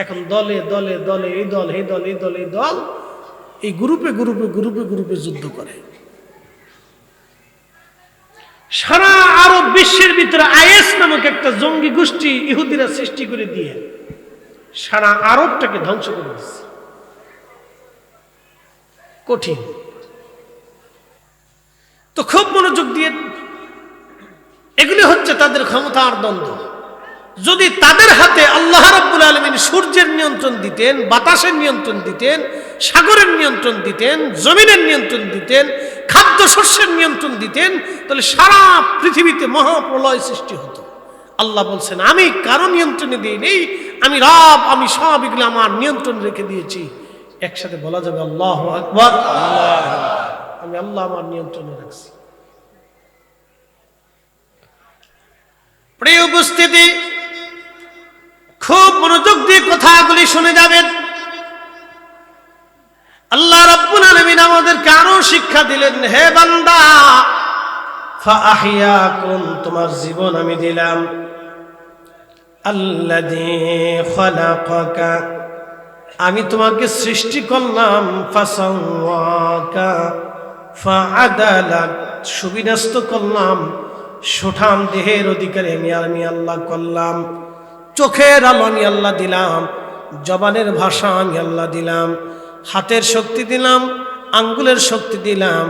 Speaker 1: এখন দলে দলে দলে এই দল এই দল এই দল এই দল, এই গ্রুপে গ্রুপে গ্রুপে গ্রুপে যুদ্ধ করে। সারা আরব বিশ্বের ভিতরে আইএস নামক একটা জঙ্গি গোষ্ঠী ইহুদিরা সৃষ্টি করে দিয়ে সারা আরবটাকে ধ্বংস করে দিচ্ছে। কঠিন। তো খুব মনোযোগ দিয়ে, এগুলি হচ্ছে তাদের ক্ষমতার দ্বন্দ্ব। যদি তাদের হাতে আল্লাহ রাব্বুল আলামিন সূর্যের নিয়ন্ত্রণ দিতেন, বাতাসের নিয়ন্ত্রণ দিতেন, সাগরের নিয়ন্ত্রণ দিতেন, জমিনের নিয়ন্ত্রণ দিতেন, খাদ্য শস্যের নিয়ন্ত্রণ দিতেন, তাহলে সারা পৃথিবীতে মহাপ্রলয় সৃষ্টি হতো। আল্লাহ বলছেন আমি কারো নিয়ন্ত্রণে দিই নেই, আমি রব, আমি সব এগুলো আমার নিয়ন্ত্রণ রেখে দিয়েছি। একসাথে বলা যাবে আল্লাহু আকবার। আমি আল্লাহ আমার নিয়ন্ত্রণে রাখছি। প্রিয় উপস্থিতি, খুব মনোযোগ দিয়ে কথাগুলি শুনে যাবেন। আল্লাহ রাব্বুল আলামিন আমাদেরকে আরো শিক্ষা শিক্ষা দিলেন, হে বান্দা, ফাআহইয়াকুম, তোমার জীবন আমি দিলাম। আল্লাযী খালাকাকা, আমি তোমাকে সৃষ্টি করলাম। ফাসাওয়াকা ফাআদালাক, সুবিন্যস্ত করলাম। সুঠাম দেহের অধিকারী আমি আল্লাহ করলাম। চোখের আলো আমি আল্লাহ দিলাম। জবানের ভাষা আমি আল্লাহ দিলাম। হাতের শক্তি দিলাম, আঙ্গুলের শক্তি দিলাম,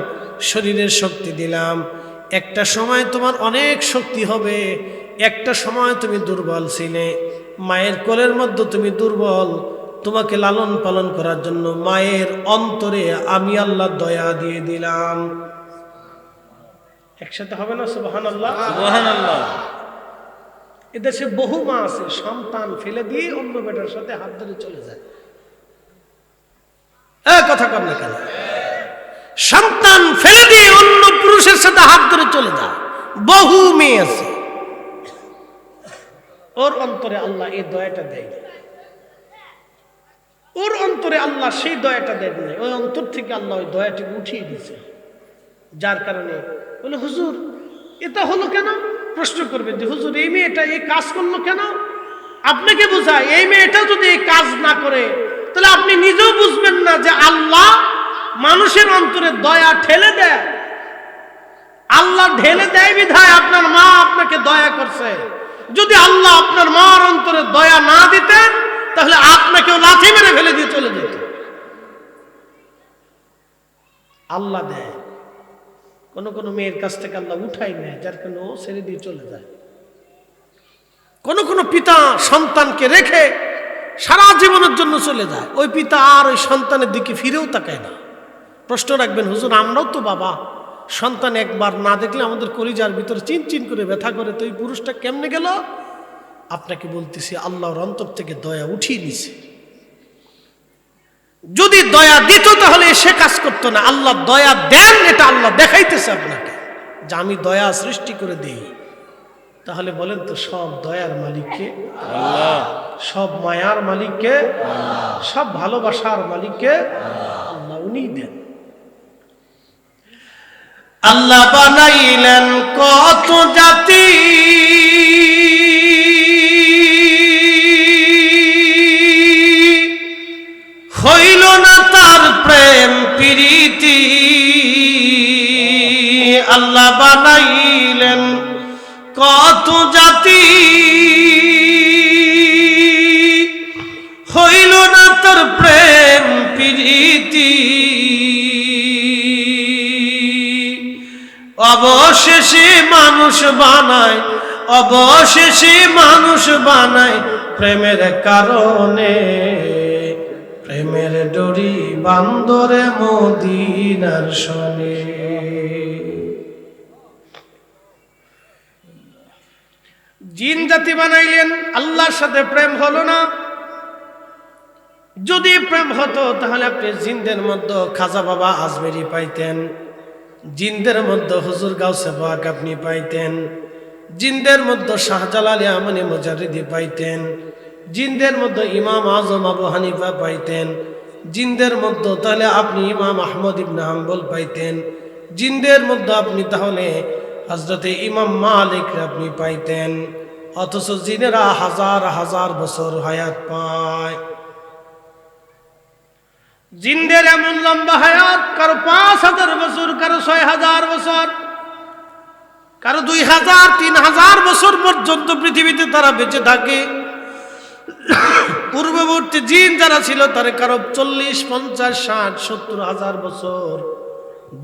Speaker 1: শরীরের শক্তি দিলাম। একটা সময় তোমার অনেক শক্তি হবে, একটা সময় তুমি দুর্বল ছিলে। মায়ের কোলের মধ্যে তুমি দুর্বল, তোমাকে লালন পালন করার জন্য মায়ের অন্তরে আমি আল্লাহ দয়া দিয়ে দিলাম। একসাথে হবে না সুবহানাল্লাহ?
Speaker 2: সুবহানাল্লাহ।
Speaker 1: এদেশে বহু মা আছে, সন্তান ফেলে দিয়ে অন্য বেটার সাথে হাত ধরে চলে যায়। কথা কর না কেন? সন্তান ফেলে দিয়ে অন্য পুরুষের সাথে হাত ধরে চলে যায়। বহু মেয়ে আছে, ওর অন্তরে আল্লাহ এই দয়াটা দেয়। ওর অন্তরে আল্লাহ সেই দয়াটা দেয় না, ওই অন্তর থেকে আল্লাহ ওই দয়াটিকে উঠিয়ে দিয়েছে। যার কারণে বলে, হুজুর এটা হলো কেন? প্রশ্ন করবে যে হুজুর এই মেয়েটা এই কাজ করলো কেন? আপনাকে বোঝায়, এই মেয়েটা যদি এই কাজ না করে তাহলে আপনি নিজেও বুঝবেন না যে আল্লাহ মানুষের অন্তরে দয়া ঠেলে দেয়। আল্লাহ ঢেলে দেয় বিধায় আপনার মা আপনাকে দয়া করছে। যদি আল্লাহ আপনার মার অন্তরে দয়া না দিতেন তাহলে আপনাকেও লাথি মেরে ফেলে দিয়ে চলে যেত। আল্লাহ দেয়, কোন কোন মেয়ের কাছ থেকে আল্লাহ উঠাই নেয়, যার কারণে ও ছেড়ে দিয়ে চলে যায়। কোন কোন পিতা সন্তানকে রেখে সারা জীবনের জন্য চলে যায়, ওই পিতা আর ওই সন্তানের দিকে ফিরেও তাকায় না। প্রশ্ন রাখবেন, হুজুর আমরাও তো বাবা, সন্তান একবার না দেখলে আমাদের কলিজার ভিতরে চিনচিন করে ব্যথা করে, তো এই পুরুষটা কেমনে গেল? আপনাকে বলতেছি, আল্লাহর অন্তর থেকে দয়া উঠিয়ে নিছে। যদি দয়া দিত তাহলে সে কাজ করতো না। আল্লাহ দয়া দেন, এটা আল্লাহ দেখাইতেছে আপনাকে যে আমি দয়া সৃষ্টি করে দেই। তাহলে বলেন তো, সব দয়ার মালিককে আল্লাহ, সব মায়ার মালিককে আল্লাহ, সব ভালোবাসার মালিককে আল্লাহ, উনি দেন। আল্লাহ বানাইলেন কত জাতি, হইল না তার প্রেম প্রীতি। আল্লাহ বানাইলেন কত জাতি, হইল না তার প্রেম প্রীতি। অবশেষে মানুষ বানায়, অবশেষে মানুষ বানায় প্রেমের কারণে। প্রেমের ডরি বান্দরে মদিনার শনে। জিন জাতি বানাইলেন, আল্লাহর সাথে প্রেম হলো না। যদি প্রেম হতো তাহলে আপনি জিনদের মধ্যে খাজা বাবা আজমেরি পাইতেন, জিনদের মধ্যে হুজুর গাউসে পাক আপনি পাইতেন, জিনদের মধ্যে শাহজালাল আমানি মুজাররিদি পাইতেন, জিনদের মধ্যে ইমাম আজম আবু হানিফা পাইতেন, জিনদের মধ্যে তাহলে আপনি ইমাম আহমদ ইবনে হাম্বল পাইতেন, জিনদের মধ্যে আপনি তাহলে হযরতে ইমাম মালিক আপনি পাইতেন। অথচ জিনেরা হাজার হাজার বছর হায়াত পায়। জিনদের এমন লম্বা হায়াত, কারো ৫,০০০ বছর, কারো ৬,০০০ বছর, কারো ২,০০০, ৩,০০০ বছর পর্যন্ত পৃথিবীতে তারা বেঁচে থাকে। পূর্ববর্তী জিন যারা ছিল তারা কারো ৪০, ৫০, ৬০, ৭০,০০০ বছর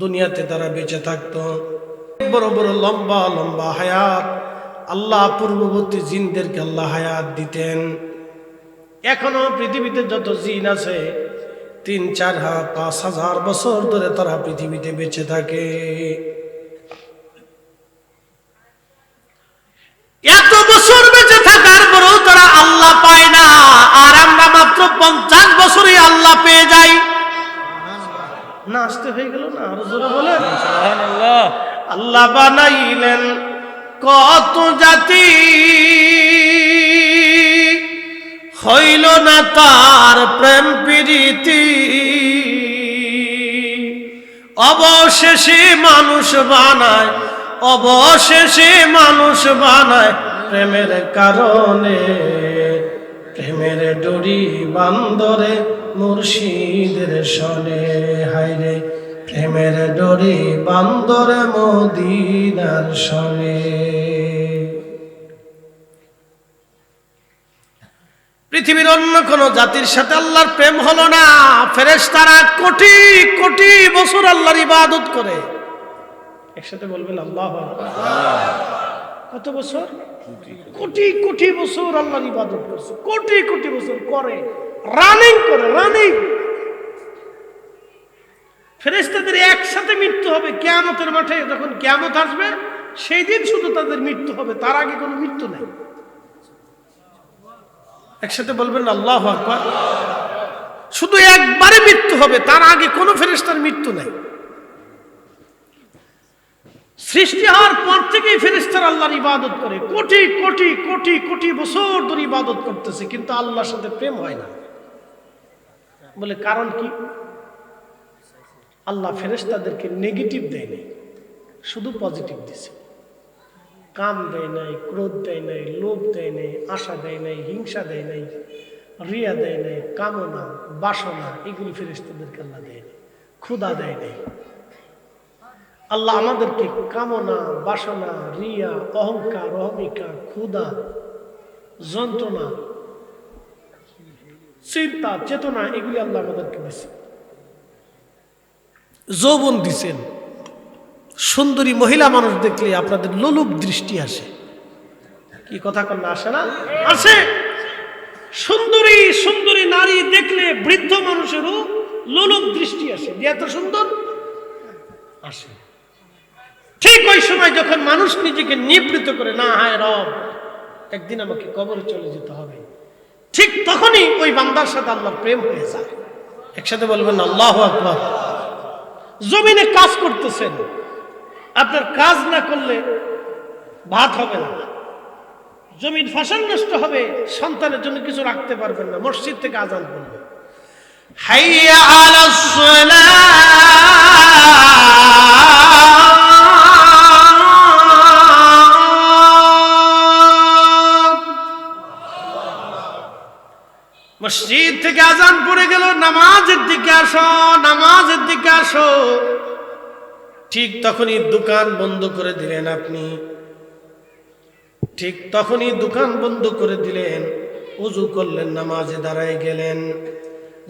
Speaker 1: দুনিয়াতে তারা বেঁচে থাকতো। বড় বড় লম্বা লম্বা হায়াত আল্লাহ পূর্ববর্তী জিনদেরকে আল্লাহ হায়াত দিতেন। এখনো পৃথিবীতে যত জিন আছে ৩, ৪, ৫,০০০ বছর ধরে তারা পৃথিবীতে বেঁচে থাকে। এত বছর বেঁচে থাকার পরেও তারা আল্লাহ পায় না, আর আমরা মাত্র ৫০ বছরে আল্লাহ পেয়ে যাই। না আসতে হয়ে গেল না, আরো জোরে বলেন সুবহানাল্লাহ। আল্লাহ বানাইলেন কত জাতি, হইল না তার প্রেম প্রীতি। অবশেষে মানুষ বানায়, অবশেষে মানুষ বানায় প্রেমের কারণে। প্রেমের ডোরি বান্দরে মুর্শিদের শনে, হায়রে প্রেমের ডোরি বান্দরে মদিনার শনে। পৃথিবীর অন্য কোন জাতির সাথে আল্লাহর প্রেম হলো না। ফেরেশতারা কোটি কোটি বছর আল্লাহর ইবাদত করে। একসাথে বলবেন আল্লাহু আকবার। কত বছর? কোটি কোটি বছর আল্লাহর ইবাদত করছে, কোটি কোটি বছর করে, রানিং করে, রানিং। ফেরেশতাদের একসাথে মৃত্যু হবে কিয়ামতের মাঠে। যখন কিয়ামত আসবে সেই দিন শুধু তাদের মৃত্যু হবে, তার আগে কোনো মৃত্যু নেই। একসাথে বলবেন আল্লাহু আকবার। শুধু একবারে মৃত্যু হবে, তার আগে কোনো ফেরেশতার মৃত্যু নেই। সৃষ্টি হওয়ার পর থেকেই ফেরেশতারা আল্লাহর ইবাদত করে, কোটি কোটি কোটি কোটি বছর ধরে ইবাদত করতেছে, কিন্তু আল্লাহর সাথে প্রেম হয় না। বলে কারণ কি? আল্লাহ ফেরেশতাদেরকে নেগেটিভ দেয় নাই, শুধু পজিটিভ দিছে। কাম দেয় নাই, ক্রোধ দেয় নাই, লোভ দেয় নাই, আশা দেয় নাই, হিংসা দেয় নাই, রিয়া দেয় নাই, কামনা বাসনা এগুলি ফেরেশতাদেরকে আল্লাহ দেয় নাই, ক্ষুধা দেয় নাই। আল্লাহ আমাদেরকে কামনা বাসনা রিয়া অহংকার অহমিকা ক্ষুধা যন্ত্রণা চিন্তা চেতনা এগুলি আল্লাহ আমাদেরকে দিয়েছেন। যৌবন দিছেন। সুন্দরী মহিলা মানুষ দেখলে আপনাদের লোলুপ দৃষ্টি আসে। কি কথা কন্যা আসে না? আসে। সুন্দরী সুন্দরী নারী দেখলে বৃদ্ধ মানুষেরও লোলুপ দৃষ্টি আসে, যে এত সুন্দর আসে। ঠিক ওই সময় যখন মানুষ নিজেকে নিবৃত করে, না হায় রব একদিন আমাকে কবরে চলে যেতে হবে, ঠিক তখনই ওই বান্দার সাথে আল্লাহর প্রেম হয়ে যায়। একসাথে বলবেন আল্লাহু আকবার। জমিনে কাজ করতেছেন, আপনার কাজ না করলে ভাত হবে না, জমির ফসল নষ্ট হবে, সন্তানের জন্য কিছু রাখতে পারবেন না, মসজিদ থেকে আযান পড়বে, হাইয়া আলাস সালাহ, মসজিদ থেকে আযান পড়ে গেল, নামাজের দিকে আসো, নামাজের দিকে আসো। ঠিক তখনই দোকান বন্ধ করে দিলেন আপনি, ঠিক তখনই দোকান বন্ধ করে দিলেন, ওযু করলেন, নামাজে দাঁড়ায় গেলেন।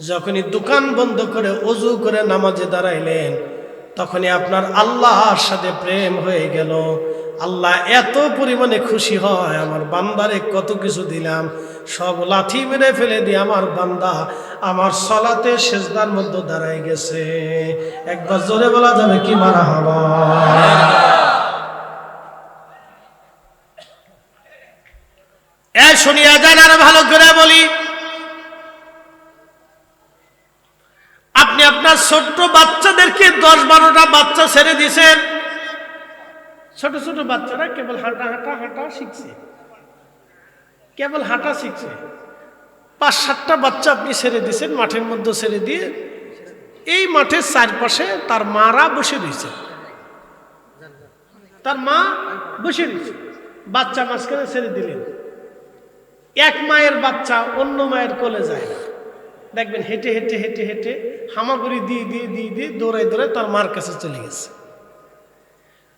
Speaker 1: যখনই দোকান বন্ধ করে ওযু করে নামাজে দাঁড়াইলেন, তখনই আপনার আল্লাহর সাথে প্রেম হয়ে গেল। আল্লাহ এত পরিমাণে খুশি হয়, আমার বান্দারে কত কিছু দিলাম, সব লাঠি মেরে ফেলে দিয়ে আমার বান্দা আমার সালাতে সিজদার মধ্যে দাঁড়ায় গেছে। একবার জোরে বলা যাবে কি মারহাবা। শুনিয়া যান, আর ভালো করে বলি, আপনি আপনার ছোট্ট বাচ্চাদেরকে 10-12টা বাচ্চা ছেড়ে দিয়েছেন, ছোট ছোট বাচ্চারা কেবল হাঁটা হাঁটা হাঁটা শিখছে, কেবল হাঁটা শিখছে। 5-7টা বাচ্চা আপনি ছেড়ে দিয়েছেন, মাঠের মধ্যে ছেড়ে দিয়ে, এই মাঠের চারপাশে তার মারা বসে রয়েছে, তার মা বসে রয়েছে, বাচ্চা মাঝখানে ছেড়ে দিলেন। এক মায়ের বাচ্চা অন্য মায়ের কোলে যায় না, দেখবেন হেঁটে হেঁটে হেঁটে হেঁটে হামাগুড়ি দিয়ে দিয়ে দিয়ে দিয়ে দৌড়ায় দৌড়ায় তার মার কাছে চলে গেছে।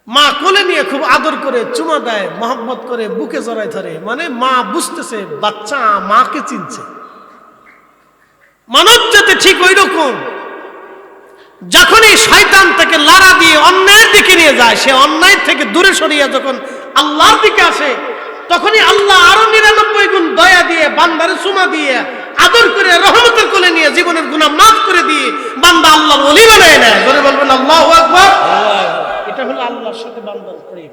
Speaker 1: মা কোলে নিয়ে খুব আদর করে চুমা দেয়, মহব্বত করে বুকে জড়ায় ধরে, মানে মা বুঝতেছে বাচ্চা মাকে চিনছে। মানব জাতি ঠিক ওই রকম, যখনই শয়তান তাকে লাড়া দিয়ে অন্যায়ের দিকে নিয়ে যায়, সে অন্যায় থেকে দূরে সরিয়ে যখন আল্লাহর দিকে আসে, তখনই আল্লাহ আরো 99 গুণ দয়া দিয়ে বান্দারে চুমা দিয়ে আদর করে রহমতের কোলে নিয়ে জীবনের গুনাহ মাফ করে দিয়ে বান্দা আল্লাহর ওলি বানায় নেয়। জোরে বলবেন আল্লাহু আকবার। এটা হলো আল্লাহর সাথে বান্দার প্রেম।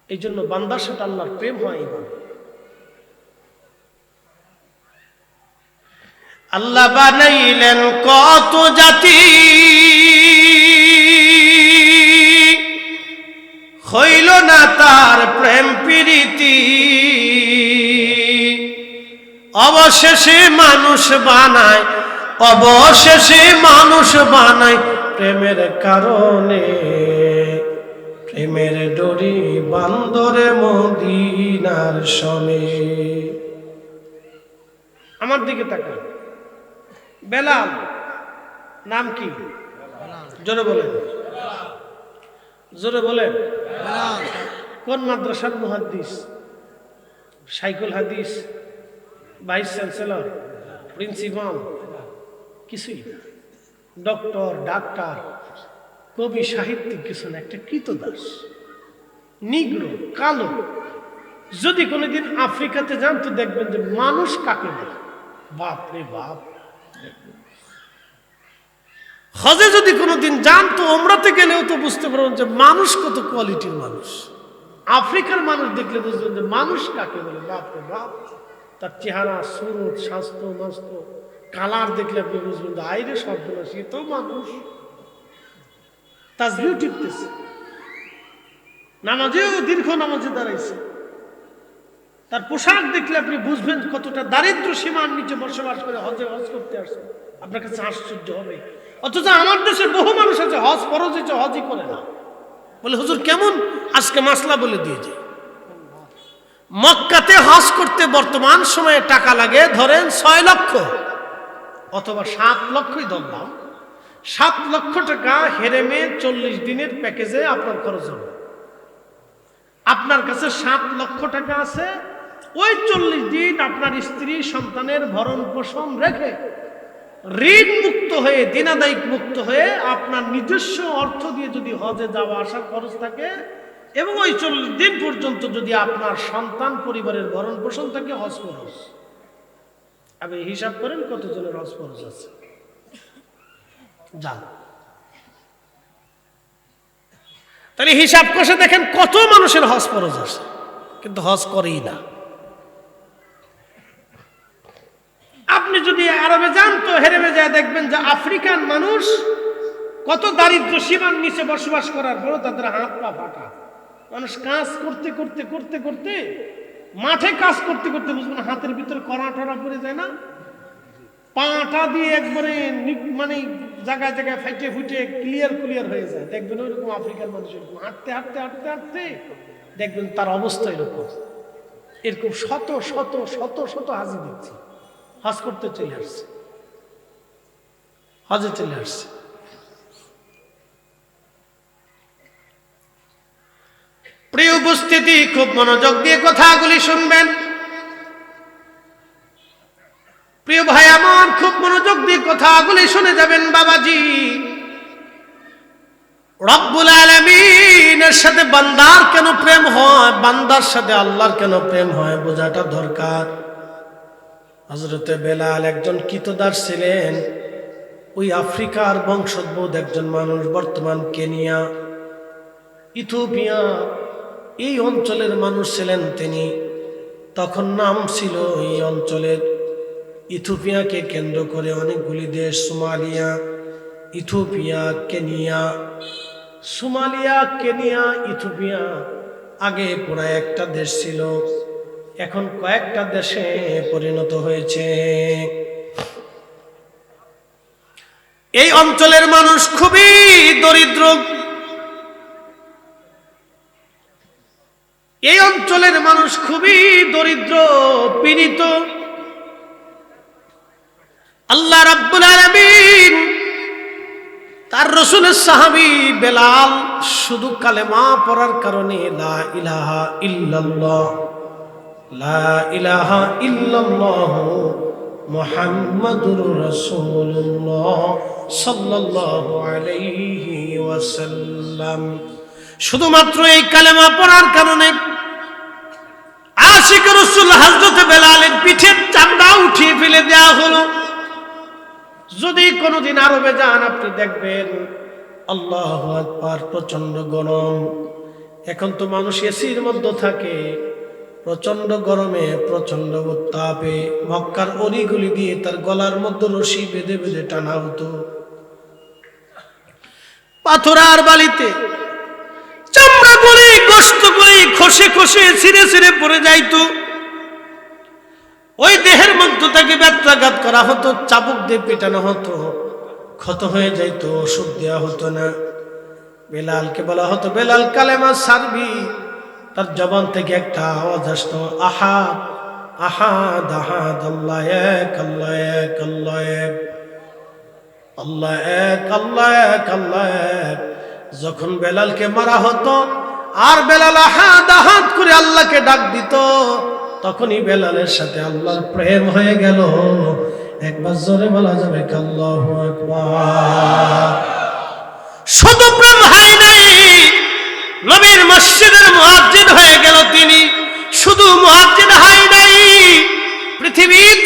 Speaker 1: এই জন্য বান্দার সাথে আল্লাহর প্রেম হয়। আল্লাহ বানাইলেন কত জাতি, হইল না তার প্রেম প্রীতি, অবশেষে মানুষ বানায় অবশেষে মানুষ বানায় প্রেমের কারণে, প্রেমের ডরি বান্দরে মদিনার সনে। আমার দিকে তাকান, বেলাল নাম কি? জোরে বলেন, জোরে বলেন। কোন মাদ্রাসার মুহাদ্দিস? শাইখুল হাদিস, ভাইস চ্যান্সেলর, প্রিন্সিপাল? কিছুই না। ডক্টর, ডাক্তার, কবি, সাহিত্যিক কিছু না, একটা কৃতদাস, নিগ্রো, কালো। যদি কোনোদিন আফ্রিকাতে যান তো দেখবেন যে মানুষ কাকে বলে। বাপ রে বাপ। হজে যদি কোনোদিন যান তো ওমরাতে গেলেও তো বুঝতে পারবেন যে মানুষ কত কোয়ালিটির মানুষ। আফ্রিকার মানুষ দেখলে বুঝবেন যে মানুষ কাকে বলে। বাপ রে বাপ। তার চেহারা, সুরত, স্বাস্থ্য, মাস্ত, কালার দেখলে আপনি বুঝবেন যে আইরে সর্বনাশ, এ তো মানুষ। তাসবিহ টিপতেছে, নামাজেও দীর্ঘ নামাজে দাঁড়াইছে। তার পোশাক দেখলে আপনি বুঝবেন কতটা দারিদ্র সীমার নিচে বসবাস করে হজ করতে আসছে। আপনার কাছে আশ্চর্য হবে। অথচ আমার দেশে বহু মানুষ আছে হজ ফরজ হয়েছে, হজই করে না। বলে হুজুর কেমন? আজকে মাসলা বলে দিয়ে যায়। মক্কাতে হজ করতে বর্তমান সময়ে টাকা লাগে ধরেন 6 লক্ষ অথবা 7 লক্ষই ধরলাম। 7 লক্ষ টাকা হেরেমে 40 দিনের প্যাকেজে আপনার খরচ হবে। আপনার কাছে 7 লক্ষ টাকা আছে, ওই 40 দিন আপনার স্ত্রী সন্তানের ভরণ পোষণ রেখে ঋণ মুক্ত হয়ে, দিনাদায়িক মুক্ত হয়ে আপনার নিজস্ব অর্থ দিয়ে যদি হজে যাওয়া আসার খরচ থাকে এবং ওই 40 দিন পর্যন্ত যদি আপনার সন্তান পরিবারের ভরণ পোষণ থাকে, হজ খরচ। আপনি হিসাব করেন কতজনের হজ খরচ আছে। যান, তাহলে হিসাব কষে দেখেন কত মানুষের হজ খরচ আছে, কিন্তু হজ করেই না। আপনি যদি আরবে যান তো হেরেমে যায় দেখবেন যে আফ্রিকান মানুষ কত দারিদ্র সীমার নিচে বসবাস করার পরও তাদের হাত পা ফাটা। মানুষ কাজ করতে করতে করতে করতে, মাঠে কাজ করতে করতে বুঝবেন হাতের ভিতরে কড়া টড়া পড়ে যায় না, পাটা দিয়ে একবারে মানে জায়গায় জায়গায় ফাইটে ফুটে ক্লিয়ার হয়ে যায়। দেখবেন ওইরকম আফ্রিকার মানুষ এরকম হাঁটতে হাঁটতে হাঁটতে হাঁটতে দেখবেন তার অবস্থা এরকম। এরকম শত শত শত শত হাজি দেখছি হজ করতে চলে আসছে, হজে চলে আসছে। প্রিয় উপস্থিতি, খুব মনোযোগ দিয়ে কথাগুলি শুনবেন। প্রিয় ভাই আমার, খুব মনোযোগ দিয়ে কথাগুলি শুনে যাবেন। বাবাজি, রব্বুল আলামিনের সাথে বান্দার কেন প্রেম হয়, বান্দার সাথে আল্লাহর কেন প্রেম হয় বোঝাটা দরকার। হযরতে বেলাল একজন কৃতদাস ছিলেন। ওই আফ্রিকার বংশোদ্ভূত একজন মানুষ, বর্তমান কেনিয়া, ইথিওপিয়া, এই অঞ্চলের মানুষ ছিলেন তিনি। তখন নাম ছিল এই অঞ্চলের, ইথিওপিয়াকে কেন্দ্র করে অনেকগুলি দেশ, Somalia, Ethiopia, Kenya. Somalia, Kenya, Ethiopia আগে পুরো একটা দেশ ছিল, এখন কয়েকটা দেশে পরিণত হয়েছে। এই অঞ্চলের মানুষ খুবই দরিদ্র। এই অঞ্চলের মানুষ খুবই দরিদ্র, পীড়িত। আল্লাহ রাব্বুল আলামিন তার রাসূলের সাহাবী বেলাল শুধু কালেমা পড়ার কারণে লা ইলাহা ইল্লাল্লাহ, লা ইলাহা ইল্লাল্লাহ মুহাম্মাদুর রাসূলুল্লাহ সাল্লাল্লাহু আলাইহি ওয়াসাল্লাম, শুধুমাত্র এই কালেমা পড়ার কারণে আশিক রাসূল হযরত বেলালের পিঠের চামড়া উঠিয়ে ফেলে দেওয়া হলো। যদি কোনোদিন আরবে যান আপনি দেখবেন আল্লাহু আকবার, প্রচন্ড গরম। এখন তো মানুষ এসির মধ্যে থাকে, প্রচন্ড গরমে, প্রচন্ড উত্তাপে মক্কার অলিগুলি দিয়ে তার গলার মধ্যে রশি বেঁধে বেঁধে টানা হতো। পাথর আর বালিতে চামড়াগুলি, গোশতগুলি খসে খসে ছিঁড়ে ছিঁড়ে পড়ে যাইতো। ওই দেহের মধ্যে তাকে ব্যত্রাঘাত করা হতো, চাবুক দিয়ে পেটানো হতো, ক্ষত হয়ে যাইত, ওষুধ দেওয়া হতো না। বেলালকে বলা হতো, বেলাল কালেমা সারবি। তার জবান থেকে একটা আওয়াজ আসতো, আহাদ আহাদ আহাদ, আল্লাহ এক, আল্লাহ এক, আল্লাহ এক, আল্লাহ এক, আল্লাহ এক, আল্লাহ এক। যখন বেলালকে মারা হতো আর বেলাল আহাদ আহাদ করে আল্লাহকে ডাক দিত, তখনই বেলালের সাথে আল্লাহর প্রেম হয়ে গেল। একবার জোরে বলা যাবে আল্লাহু আকবার। শুধু প্রেম হয় নাই, নবীর মসজিদের মুয়াজ্জিন হয়ে গেল তিনি। শুধু মুয়াজ্জিন হয় নাই, পৃথিবীর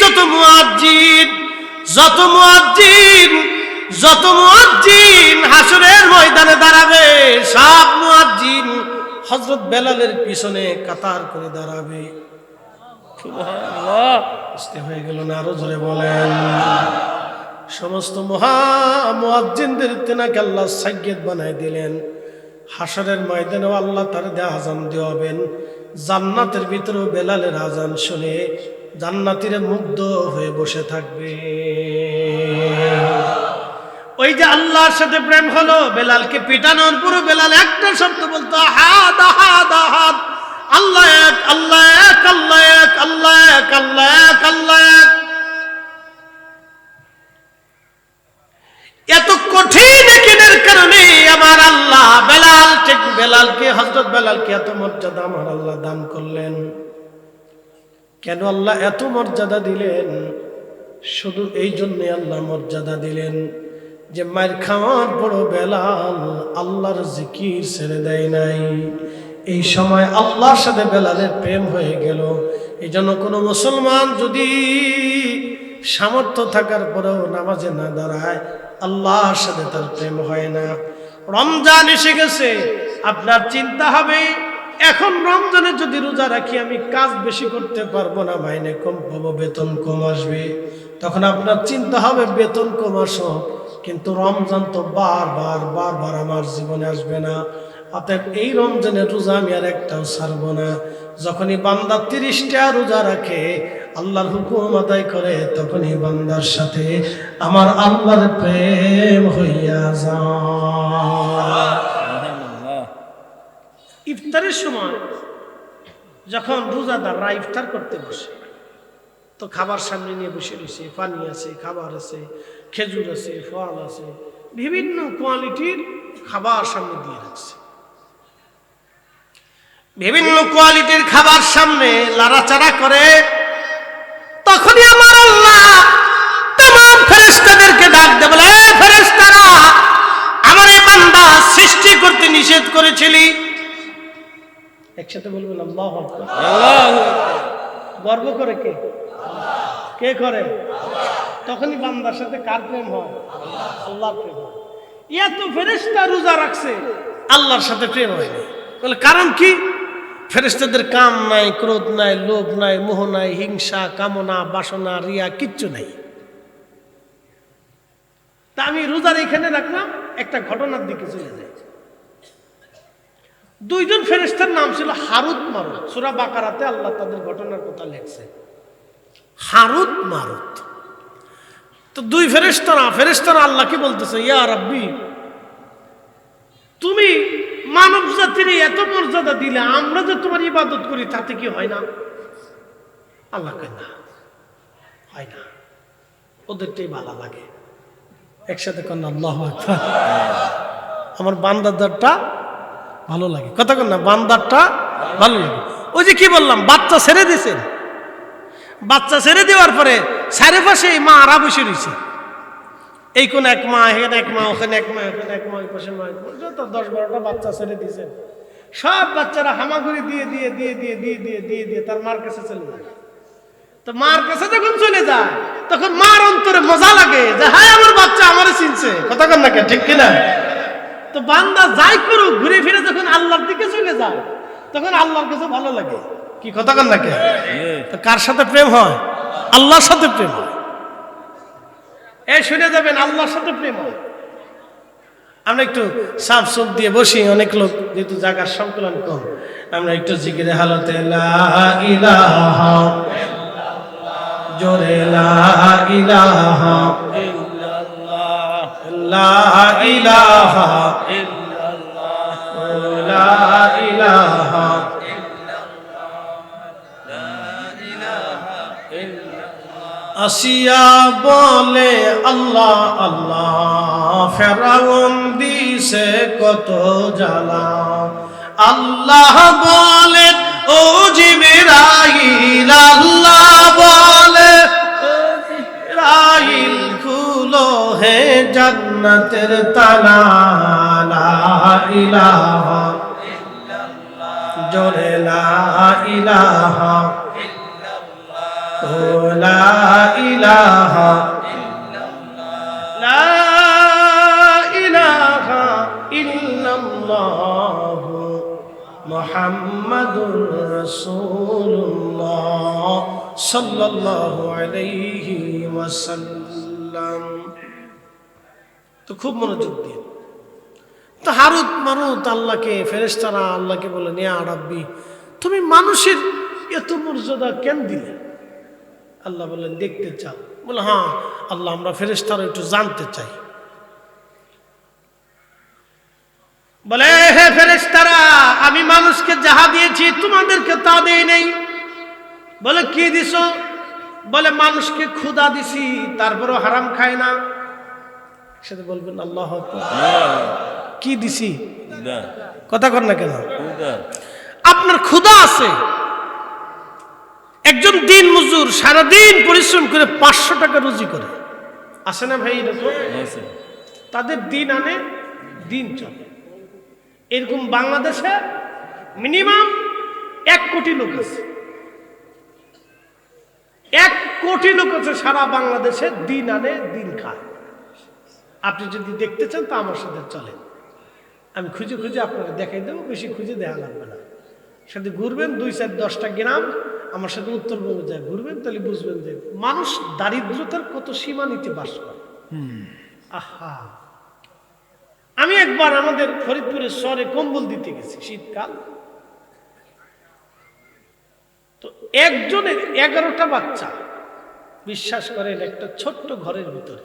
Speaker 1: যত মুয়াজ্জিন হাসরের ময়দানে দাঁড়াবে, সব মুয়াজ্জিন হযরত বেলালের পিছনে কাতার করে দাঁড়াবে। সুবহানাল্লাহ, বুঝতে হয়ে গেল না? আরো জোরে বলেন। সমস্ত মুয়াজ্জিনদের তেনাকে আল্লাহ সাইয়্যিদ বানায় দিলেন। হাসরের ময়দানেও আল্লাহ তার আযান দেওয়াবেন। জান্নাতের ভিতরেও বেলালের আযান শুনে জান্নাতীরা মুগ্ধ হয়ে বসে থাকবে। ওই যে আল্লাহর সাথে প্রেম হলো, বেলালকে পিটানোর পরে বেলাল একটা শব্দ বলতো, আহাদ আহাদ আহাদ, আল্লাহ এক, আল্লাহ এক, আল্লাহ এক, আল্লাহ এক, আল্লাহ এক, আল্লাহ এক। এত কঠিন একিনের কারণে আমার আল্লাহ বেলালকে হযরত বেলালকে এত মর্যাদা আমার আল্লাহ দান করলেন। কেন আল্লাহ এত মর্যাদা দিলেন? শুধু এই জন্যে আল্লাহ মর্যাদা দিলেন যে মায়ের খাওয়ার বড় বেলাল আল্লাহর জিকির ছেড়ে দেয় নাই। এই সময় আল্লাহর সাথে বেলালের প্রেম হয়ে গেল। এই জন্য কোনো মুসলমান যদি সামর্থ্য থাকার পরেও নামাজে না দাঁড়ায়, আল্লাহর সাথে তার প্রেম হয় না। রমজান এসে গেছে, আপনার চিন্তা হবে এখন রমজানে যদি রোজা রাখি আমি কাজ বেশি করতে পারবো না, মাইনে কম পাবো, বেতন কম আসবে। তখন আপনার চিন্তা হবে বেতন কম আসো, কিন্তু রমজান তো বারবার বারবার আমার জীবনে আসবে না। অতএব এই রমজানের রোজা আমি আর একটাও ছাড়বো না। যখনই বান্দা 30টা রোজা রাখে, আল্লাহর হুকুম আদায় করে, তখনই বান্দার সাথে আমার আল্লাহর প্রেম হইয়া যায়। ইফতারের সময় যখন রোজাদাররা ইফতার করতে বসে, তো খাবার সামনে নিয়ে বসে রয়েছে, পানি আছে, খাবার আছে, খেজুর আছে, ফল আছে, বিভিন্ন কোয়ালিটির খাবার সামনে দিয়ে রাখছে। বিভিন্ন কোয়ালিটির খাবার সামনে লাড়াচাড়া করে, তখনই আমার আল্লাহ तमाम ফেরেশতাদেরকে ডাক দেয়, বলে এ ফেরেশতারা, আমার এই বান্দা সৃষ্টি করতে নিষেধ করেছিলি। একসাথে বলবেন আল্লাহু আকবার। আল্লাহু আকবার। গর্ব করে কে? কে করে? তখনই বান্দার সাথে কার প্রেম হয়? আল্লাহর প্রেম হয়। এত ফেরেশতা রোজা রাখছে, আল্লাহর সাথে প্রেম হয় না। বলে কারণ কি? ফেরেশতাদের কাম নাই, ক্রোধ নাই, লোভ নাই, মোহ নাই, হিংসা, কামনা, বাসনা, রিয়া কিচ্ছু নাই। তা আমি রোজার এখানে রাখলাম, একটা ঘটনার দিকে চলে যাই। দুইজন ফেরেশতার নাম ছিল হারুত মারুত। সূরা বাকারাতে আল্লাহ তাদের ঘটনার কথা লেখছে, হারুত মারুত। তো দুই ফেরেশতারা আল্লাহকে বলতেছে, ইয়া রাব্বি, তুমি মানব জাতির এত মর্যাদা দিলে, আমরা যে তোমার ইবাদত করি তাতে কি হয় না? আল্লাহ কয় না, হয় না, ওদেরটাই ভালো লাগে। একসাথে কন আল্লাহু আকবার। আমার বান্দারটা ভালো লাগে, কথা কন না, বান্দারটা ভালো লাগে। ওই যে কি বললাম, বাচ্চা ছেড়ে দিয়েছেন, বাচ্চা ছেড়ে দেওয়ার পরে চারিপাশে মা আরা বসে রয়েছে। এই কোন এক মা, এখানে এক মা, ওখানে এক মা, এখানে এক মা, ওই পাশে মা, যত 10-12টা বাচ্চা ছেড়ে দিয়েছেন। সব বাচ্চারা হামাগুড়ি দিয়ে দিয়ে দিয়ে দিয়ে দিয়ে দিয়ে দিয়ে দিয়ে তার মার কাছে চলে যায়। তো মার কাছে যখন চলে যায়, তখন মার অন্তরে মজা লাগে যে হায় আমার বাচ্চা আমারে চিনছে, কথা কন না কে, ঠিক কিনা? তো বান্দা যাই করুক, ঘুরে ফিরে যখন আল্লাহর দিকে চলে যায়, তখন আল্লাহর কাছে ভালো লাগে, কি কথা কন না কে? তো কার সাথে প্রেম হয়? আল্লাহর সাথে প্রেম হয়। এই শুনে যাবেন, আল্লাহর সাথে প্রেম হয়। আমরা একটু সাফ সুফ দিয়ে বসি, অনেক লোক যেহেতু জায়গার সংকলন কম, আমরা একটু জিকিরে হালতে লা ইলাহা জোরে লা ইলাহা
Speaker 2: ইল্লাল্লাহ
Speaker 1: লা ইলাহা
Speaker 2: ইল্লাল্লাহ
Speaker 1: লা ইলাহা আসিয়া বলে আল্লাহ আল্লাহ, ফেরাউন দিছে কত জ্বালা। আল্লাহ বলে ও জিবরাইল, আল্লাহ বলে ও জিবরাইল, খুলো হে জান্নাতের তালা। লা ইলাহা জোরে লা ইলাহা লা ইলাহা লা ইলাহা ইল্লাল্লাহ মুহাম্মাদুর রাসূলুল্লাহ সাল্লাল্লাহু আলাইহি ওয়াসাল্লাম। তো খুব মনোযোগ দিয়ে তো হারুত মারুত আল্লাহকে, ফেরেশতারা আল্লাহকে বলেন, ইয়া রাব্বি, তুমি মানুষের এত মর্যাদা কেন দিলে? আল্লাহ বললেন, দেখতে চাও? বলে হ্যাঁ আল্লাহ, আমরা ফেরেশতারা একটু জানতে চাই। বলে হে ফেরেশতারা, আমি মানুষকে যাহা দিয়েছি তোমাদেরকে তা দেই নাই। বলে কি দিছো? বলে মানুষকে ক্ষুধা দিছি, তারপরও হারাম খায় না। সাথে বলবেন আল্লাহু আকবার। কি দিছি? কথা কর না কেন? আপনার ক্ষুধা আছে। একজন দিন মজুর সারাদিন পরিশ্রম করে 500 টাকা রুজি করে, আছে না ভাই? এরকম তাদের দিন আনে, দিন চলে। এরকম বাংলাদেশে মিনিমাম 1 কোটি লোক আছে। 1 কোটি লোক আছে সারা বাংলাদেশে, দিন আনে, দিন খায়। আপনি যদি দেখতে চান তা আমার সাথে চলেন, আমি খুঁজে খুঁজে আপনাকে দেখাই দেবো। বেশি খুঁজে দেখা লাগবে না, সাথে ঘুরবেন 2-4-10টা গ্রাম, আমার সাথে উত্তরবঙ্গে যায় ঘুরবেন, তাহলে বুঝবেন যে মানুষ দারিদ্রতার কত সীমা নিতে বাস করে। আহা, আমি একবার আমাদের ফরিদপুরের শহরে কম্বল দিতে গেছি, শীতকাল। তো একজনের 11টা বাচ্চা, বিশ্বাস করেন, একটা ছোট্ট ঘরের ভিতরে,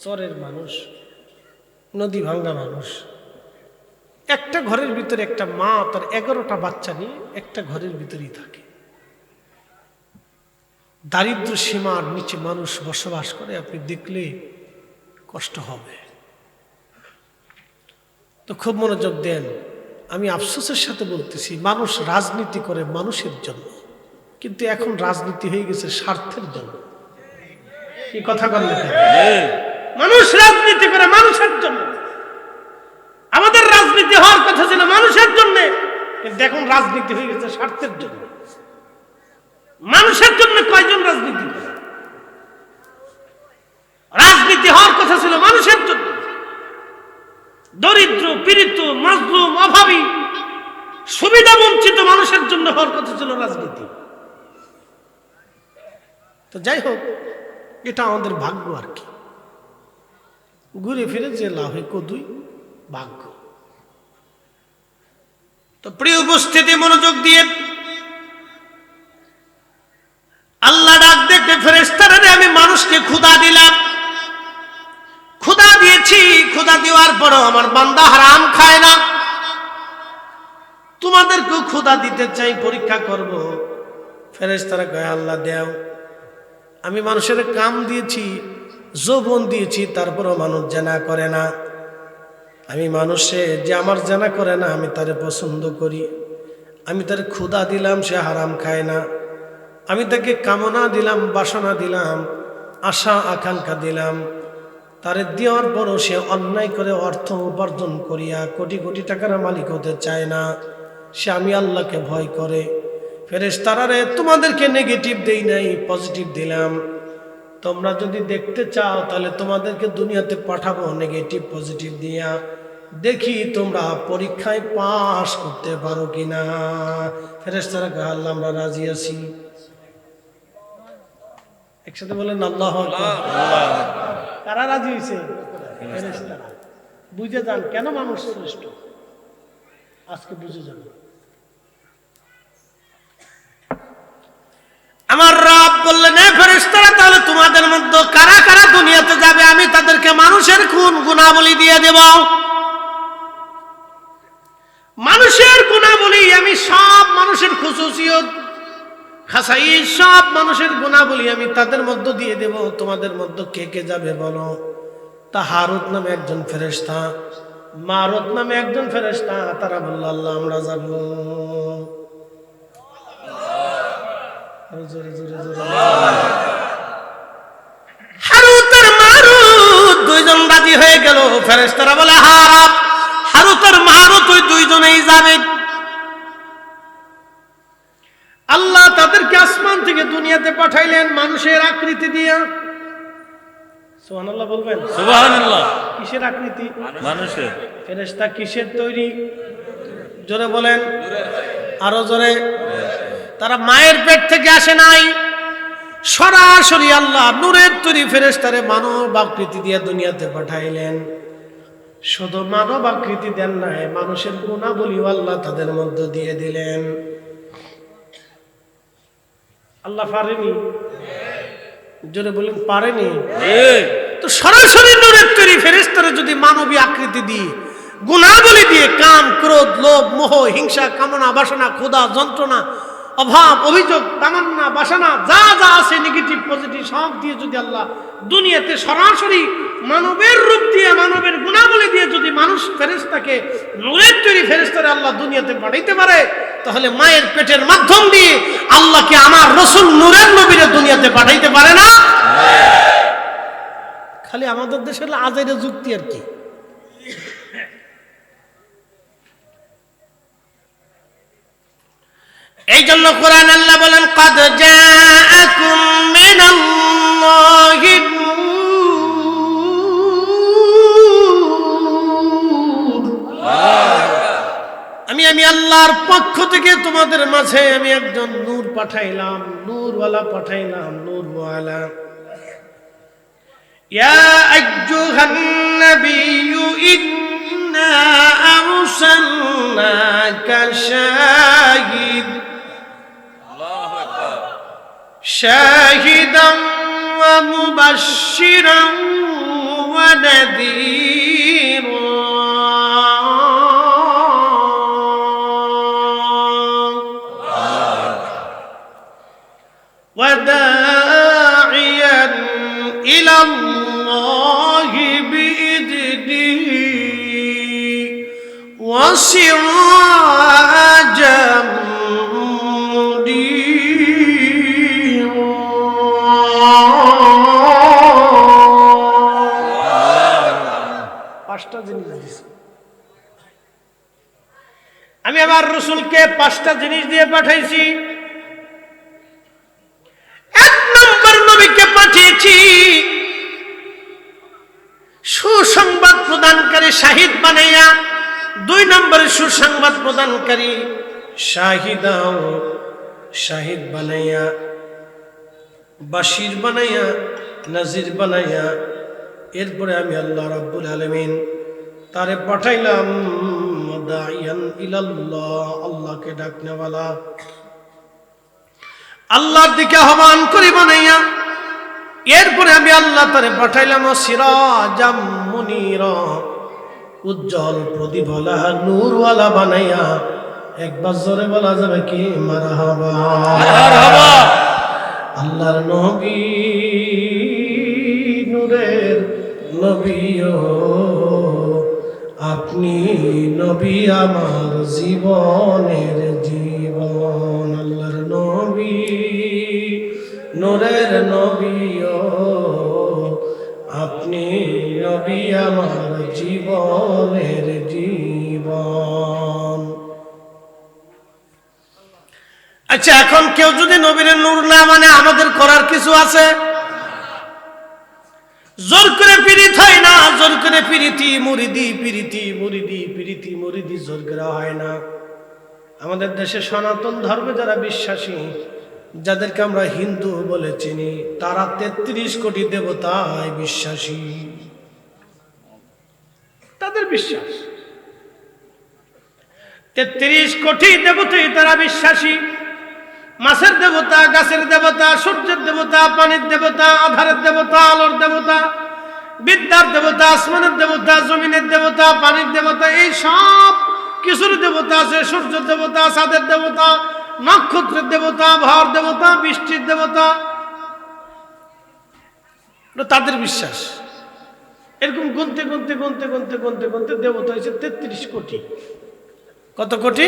Speaker 1: চরের মানুষ, নদী ভাঙ্গা মানুষ, একটা ঘরের ভিতরে একটা মা তার 11টা বাচ্চা নিয়ে একটা ঘরের ভিতরেই থাকে। দারিদ্র সীমার নিচে মানুষ বসবাস করে, আপনি দেখলে কষ্ট হবে। তো খুব মনোযোগ দেন। আমি আফসোসের সাথে বলতেছি, মানুষ রাজনীতি করে মানুষের জন্য, কিন্তু এখন রাজনীতি হয়ে গেছে স্বার্থের জন্য। কি কথা বললেন? মানুষ রাজনীতি করে মানুষের জন্য। আমাদের রাজনীতি হওয়ার কথা ছিল মানুষের জন্য, কিন্তু এখন রাজনীতি হয়ে গেছে স্বার্থের জন্য। মানুষের জন্য কয়জন রাজনীতি করে? রাজনীতি হওয়ার কথা ছিল মানুষের জন্য। দরিদ্র, পীড়িত, মাজলুম, অভাবী, সুবিধা বঞ্চিত মানুষের জন্য হওয়ার কথা ছিল রাজনীতি। তো যাই হোক, এটা আমাদের ভাগ্য আর কি। ঘুরে ফিরে যে লাভে কদুই ভাগ্য। তো প্রিয় উপস্থিতি, মনোযোগ দিয়ে আল্লাহ ডাক দেখতে ফেরেশতারা, আমি মানুষকে ক্ষুধা দিলাম, ক্ষুধা দিয়েছি, ক্ষুধা দেওয়ার পরও আমার বান্দা হারাম খায় না। তোমাদেরকেও ক্ষুধা দিতে চাই, পরীক্ষা করব। ফেরেশতারা কয়, আল্লাহ দেও। আমি মানুষের কাম দিয়েছি, যৌবন দিয়েছি, তারপরও মানুষ জেনা করে না। আমি মানুষে যে আমার জেনা করে না, আমি তারে পছন্দ করি। আমি তার ক্ষুধা দিলাম, সে হারাম খায় না। আমি তাকে কামনা দিলাম, বাসনা দিলাম, আশা আকাঙ্ক্ষা দিলাম, তারে দেওয়ার পরও সে অন্যায় করে অর্থ উপার্জন করিয়া কোটি কোটি টাকার মালিক হতে চায় না। সে আমি আল্লাহকে ভয় করে। ফেরেশতারা রে, তোমাদেরকে নেগেটিভ দেই নাই, পজিটিভ দিলাম। তোমরা যদি দেখতে চাও তাহলে তোমাদেরকে দুনিয়াতে পাঠাবো নেগেটিভ পজিটিভ দিয়া, দেখি তোমরা পরীক্ষায় পাস করতে পারো কিনা। ফেরেশতারা কয়, আল্লাহ আমরা রাজি আছি। একসাথে বলেন আল্লাহু আকবার। কারা রাজি হয়েছে? ফেরেশতারা। বুঝে যান কেন মানুষ শ্রেষ্ঠ, আজকে বুঝে যান। আমার রব বললেন, ফেরেশতারা মধ্যে কারা কারা দুনিয়াতে যাবে আমি তাদেরকে মানুষের খুন গুনাহবলি দিয়ে দেব। মানুষের গুনাহবলি আমি সব মানুষের খুসুসিয়ত খাসাইস সব মানুষের গুনাহবলি আমি তাদের মধ্যে দিয়ে দেব। তোমাদের মধ্যে কে কে যাবে বলো? তা হারুত নামে একজন ফেরেশতা, মারুত নামে একজন ফেরেশতা, তারা বলল আল্লাহ আমরা যাব। জোরে জোরে জোরে। হারুত আর মারুত দুইজন রাজি হয়ে গেল। ফেরেশতারা বলে হারুত আর মারুত ওই দুইজনেই যাবে। আল্লাহ তাদেরকে আসমান থেকে দুনিয়াতে পাঠাইলেন মানুষের আকৃতি দিয়ে। সুবহানাল্লাহ বলবেন?
Speaker 2: সুবহানাল্লাহ।
Speaker 1: কিসের আকৃতি?
Speaker 2: মানুষের।
Speaker 1: ফেরেশতা কিসের তৈরি? জোরে বলেন, আরো জোরে। তারা মায়ের পেট থেকে আসে নাই, সরাসরি আল্লাহ নূরের তৈরি ফেরেশতারে মানব আকৃতি দিয়ে দুনিয়াতে পাঠাইলেন। শুধু মানব আকৃতি দেন নাই, মানুষের গুণাবলীও আল্লাহ তাদের মধ্যে দিয়ে দিলেন। আল্লাহ পারেনি? জোরে বলেন, পারেনি? তো সরাসরি নূরের তৈরি ফেরেশতারে যদি মানবী আকৃতি দিয়ে গুণাবলী দিয়ে কাম ক্রোধ লোভ মোহ হিংসা কামনা বাসনা ক্ষুধা যন্ত্রণা অভাব অভিযোগ তামান্না বাসনা যা যা আছে নেগেটিভ পজিটিভ সব দিয়ে যদি আল্লাহ দুনিয়াতে সরাসরি মানবের রূপ দিয়ে মানবের গুণাবলী দিয়ে যদি মানুষ ফেরেশতাকে নূরের তৈরি ফেরেশতারে আল্লাহ দুনিয়াতে পাঠাইতে পারে, তাহলে মায়ের পেটের মাধ্যম দিয়ে আল্লাহকে আমার রাসূল নূরের নবীরে দুনিয়াতে পাঠাইতে পারে না? খালি আমাদের দেশের আজাইরে যুক্তি আর কি। এই জন্য কোরআন আল্লাহ বলেন قد جاءكم من الله আমি আল্লাহর পক্ষ থেকে তোমাদের মাঝে আমি একজন নূর পাঠাইলাম, নূরওয়ালা পাঠাইলাম, নূরওয়ালা। ইয়া আইয়ুহান নাবিয়্যু ইন্না আরসালনাকা শাহিদান ওয়া মুবাশশিরান ওয়া নাযীরা ওয়া দাঈয়ান ইলা আল্লাহি বিইذনিহি ওয়া সিরাজাম আমি আমার রাসূলকে 5টা জিনিস দিয়ে পাঠাইছি। এক নম্বর নবীকে পাঠিয়েছি সুসংবাদ প্রদানকারী শাহিদ বানাইয়া, 2 নম্বরে সুসংবাদ প্রদানকারী শাহিদাও শাহিদ বানাইয়া, বাশির বানাইয়া, নাজির বানাইয়া। এরপরে আমি আল্লাহ রাব্বুল আলামিন তারে পাঠাইলাম দাইয়ান ইলাল্লাহ, আল্লাহকে ডাকনেওয়ালা, আল্লাহর দিকে আহ্বান করি বানাইয়া। এরপরে আমি আল্লাহ তারে পাঠাইলাম সিরাজাম মুনীরা, উজ্জ্বল প্রদীপওয়ালা নূরওয়ালা বানাইয়া। একবার জোরে বলা যাবে কি মারহাবা? মারহাবা। আল্লাহর নবী নূরের নবীও আপনি নবী আমার জীবনের জীবন। আল্লাহর নবী নূরের নবীও আপনি নবী আমার জীবনের জীবন। আচ্ছা, এখন কেউ যদি নবীর নূর না মানে আমাদের করার কিছু আছে? জোর করে পীড়িত হয় না, জোর করে পীড়িতি মুরিদি পীড়িতি মুরিদি পীড়িতি মুরিদি জোর করা হয় না। আমাদের দেশে সনাতন ধর্মে যারা বিশ্বাসী, যাদেরকে আমরা হিন্দু বলে চিনি, তারা 33 কোটি দেবতায় বিশ্বাসী। তাদের বিশ্বাস 33 কোটি দেবতায় তারা বিশ্বাসী। মাছের দেবতা, গাছের দেবতা, সূর্যের দেবতা, পানির দেবতা, আধারের দেবতা, আলোর দেবতা, বিদ্যার দেবতা, আসমানের দেবতা, জমিনের দেবতা, পানির দেবতা, এই সব কিছুর দেবতা আছে। সূর্যের দেবতা, চাঁদের দেবতা, নক্ষত্রের দেবতা, ভর দেবতা, বৃষ্টির দেবতা, তাদের বিশ্বাস। এরকম গুনতে গুনতে গুনতে গুনতে গুনতে গুনতে দেবতা হয়েছে 33 কোটি। কত কোটি?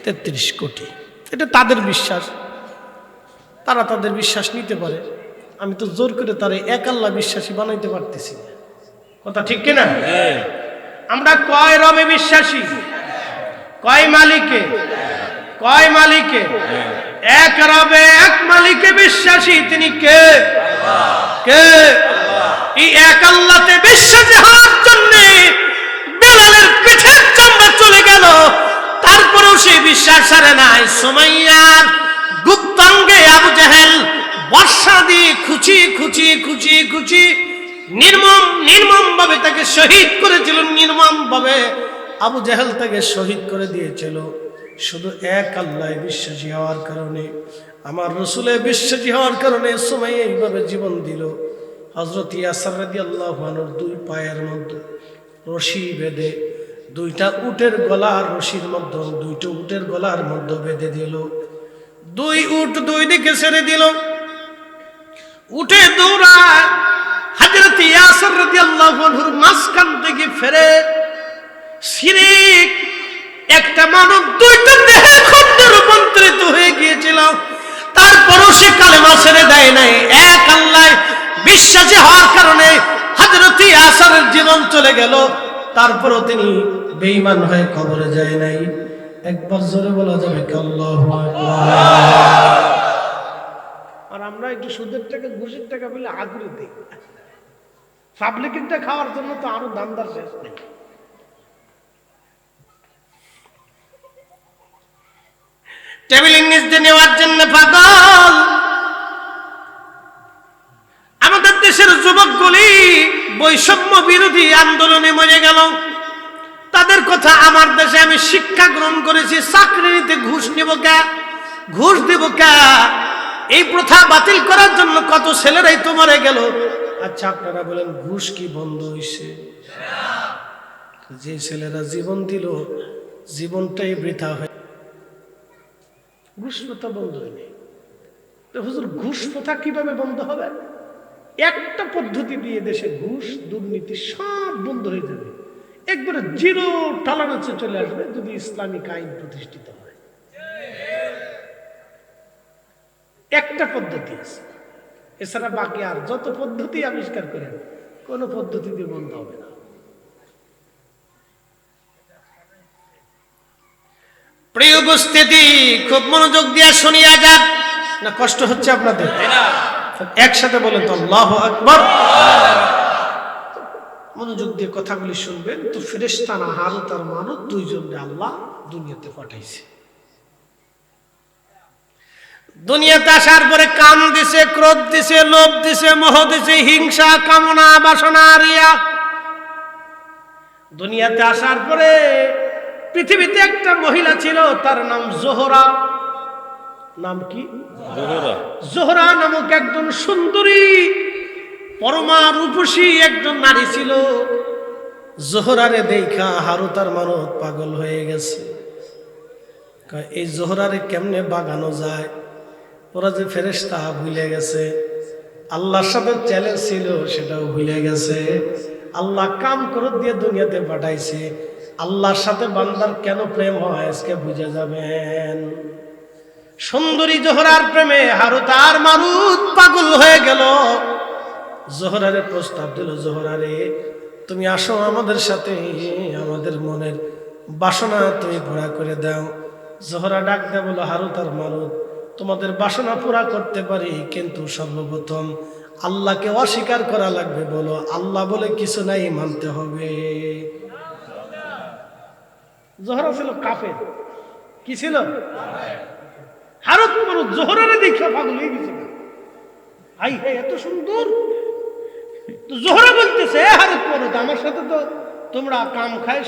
Speaker 1: 33 কোটি। এটা তাদের বিশ্বাস, তারা তাদের বিশ্বাস নিতে পারে। আমি তো জোর করে তারা এক আল্লাহ বিশ্বাসী বানাইতে পারতেছি না। কথা ঠিক কিনা? আমরা কয় রবে বিশ্বাসী? কয় মালিকে? কয় মালিকে? এক রবে, এক মালিকে বিশ্বাসী। তিনি কে? কে? এই এক আল্লাহতে বিশ্বাসী হওয়ার জন্য বেলালের পিঠের চামড়া চলে গেল, তারপরেও সে বিশ্বাস ছাড়ে নাই। সুমাইয়ার গুপ্তাঙ্গে আবু জেহেল বর্ষা দিয়ে খুচি খুচি খুচি খুচি নির্মম ভাবে তাকে শহীদ করেছিল। নির্মম ভাবে আবু জেহেল তাকে শহীদ করে দিয়েছিল, শুধু এক আল্লাহ বিশ্বাসী হওয়ার কারণে, আমার রসুলে বিশ্বাসী হওয়ার কারণে সুমাইয়া এইভাবে জীবন দিল। হযরত ইয়াসির রাদিয়াল্লাহু আনহুর দুই পায়ের মধ্যে রশি বেঁধে, দুইটা উটের গলার রশির মধ্যে, দুইটা উটের গলার মধ্যে বেঁধে দিল। দুই উট দুই দিকে ছেড়ে দিল। উঠে দৌড়ায়, হযরত ইয়াসির রাদিয়াল্লাহু আনহুর মাঝখান থেকে ফেরে শিরিক একটা মানব দুইটা দেহের খণ্ডে রূপান্তরিত হয়ে গিয়েছিল। তারপরও সে কালেমা ছেড়ে দেয় নাই। এক আল্লাহ বিশ্বাসী হওয়ার কারণে হযরত ইয়াসিরের জীবন চলে গেল, তারপরও তিনি বেঈমান হয়ে কবরে যায় নাই। একবার জোরে বলা যাবে কি আল্লাহু আকবার? আর আমরা একটু সুদের টাকা, ঘুষের টাকা পেলে আগ্রহ দিই। পাবলিকটা খাওয়ার জন্য তো আরো দামদার শেষ নেই। টেবিলের নিচ দিয়ে নেওয়ার জন্য পাগল। আমাদের দেশের যুবকগুলি বৈষম্য বিরোধী আন্দোলনে মরে গেল। তাদের কথা আমার দেশে আমি শিক্ষা গ্রহণ করেছি। চাকরি নিতে ঘুষ নেব কে? ঘুষ দেব কে? এই প্রথা বাতিল করার জন্য কত ছেলেরাই তো মরে গেল। আচ্ছা, আপনারা বলেন ঘুষ কি বন্ধ হয়েছে? যে ছেলেরা জীবন দিল, জীবনটাই বৃথা হয়। ঘুষ প্রথা বন্ধ হয়নি। তো হুজুর, ঘুষ প্রথা কিভাবে বন্ধ হবে? একটা পদ্ধতি দিয়ে দেশে ঘুষ দুর্নীতি সব বন্ধ হয়ে যাবে, একবারে জিরো টলারেন্সে চলে আসবে, যদি ইসলামিক আইন প্রতিষ্ঠিত হয়। একটা পদ্ধতি আছে, এছাড়া বাকি আর যত পদ্ধতি আবিষ্কার করেন কোন পদ্ধতি দিয়ে বন্ধ হবে না। প্রিয় উপস্থিতি, খুব মনোযোগ দিয়ে শুনিয়া যান। না কষ্ট হচ্ছে আপনাদের? একসাথে বলেন তো আল্লাহু আকবার। মনোযোগ দিয়ে কথাগুলি শুনবেন। তো ফেরেশতা না, হারুত আর মারুত দুইজনকে আল্লাহ দুনিয়াতে পাঠাইছে। দুনিয়াতে আসার পরে কাম দিছে, ক্রোধ দিছে, লোভ দিছে, মোহ দিছে, হিংসা, কামনা, বাসনা, রিয়া। দুনিয়াতে আসার পরে পৃথিবীতে একটা মহিলা ছিল, তার নাম জোহরা। নাম কি? জোহরা নামক একজন সুন্দরী পরমা রূপসী একজন নারী ছিল। জোহরারে দেখা হারুত আর মারুত পাগল হয়ে গেছে। এই জোহরারে কেমনে বাগানো যায়? ওরা যে ফেরেশতা ভুলে গেছে, আল্লাহর সাথে চ্যালেঞ্জ ছিল সেটাও ভুলে গেছে। আল্লাহ কাম করে দিয়ে দুনিয়াতে পাঠাইছে। আল্লাহর সাথে বান্দার কেন প্রেম হয় আজকে বুঝে যাবেন। সুন্দরী জোহরার প্রেমে হারুত আর মারুত পাগল হয়ে গেল। জোহরারে প্রস্তাব দিল, জোহরারে তুমি আসো আমাদের সাথে, আমাদের মনের বাসনা তুমি পুরা করে দাও। জোহরা ডাক দেয় বলো, হারুত আর মারুত তোমাদের বাসনা পুরা করতে পারি, কিন্তু সর্বপ্রথম আল্লাহকে অস্বীকার করা লাগবে। বলো আল্লাহ বলে কিছু নাই, মানতে হবে। জোহরা ছিল কাফের। কি ছিল? হারুত মারুত জোহরারে দেখে পাগল হয়ে গেছিল। আই হে, এত সুন্দর। তো জোহরা বলতেছে, হারুত মারুত আমার সাথে তো তোমরা কাম খায়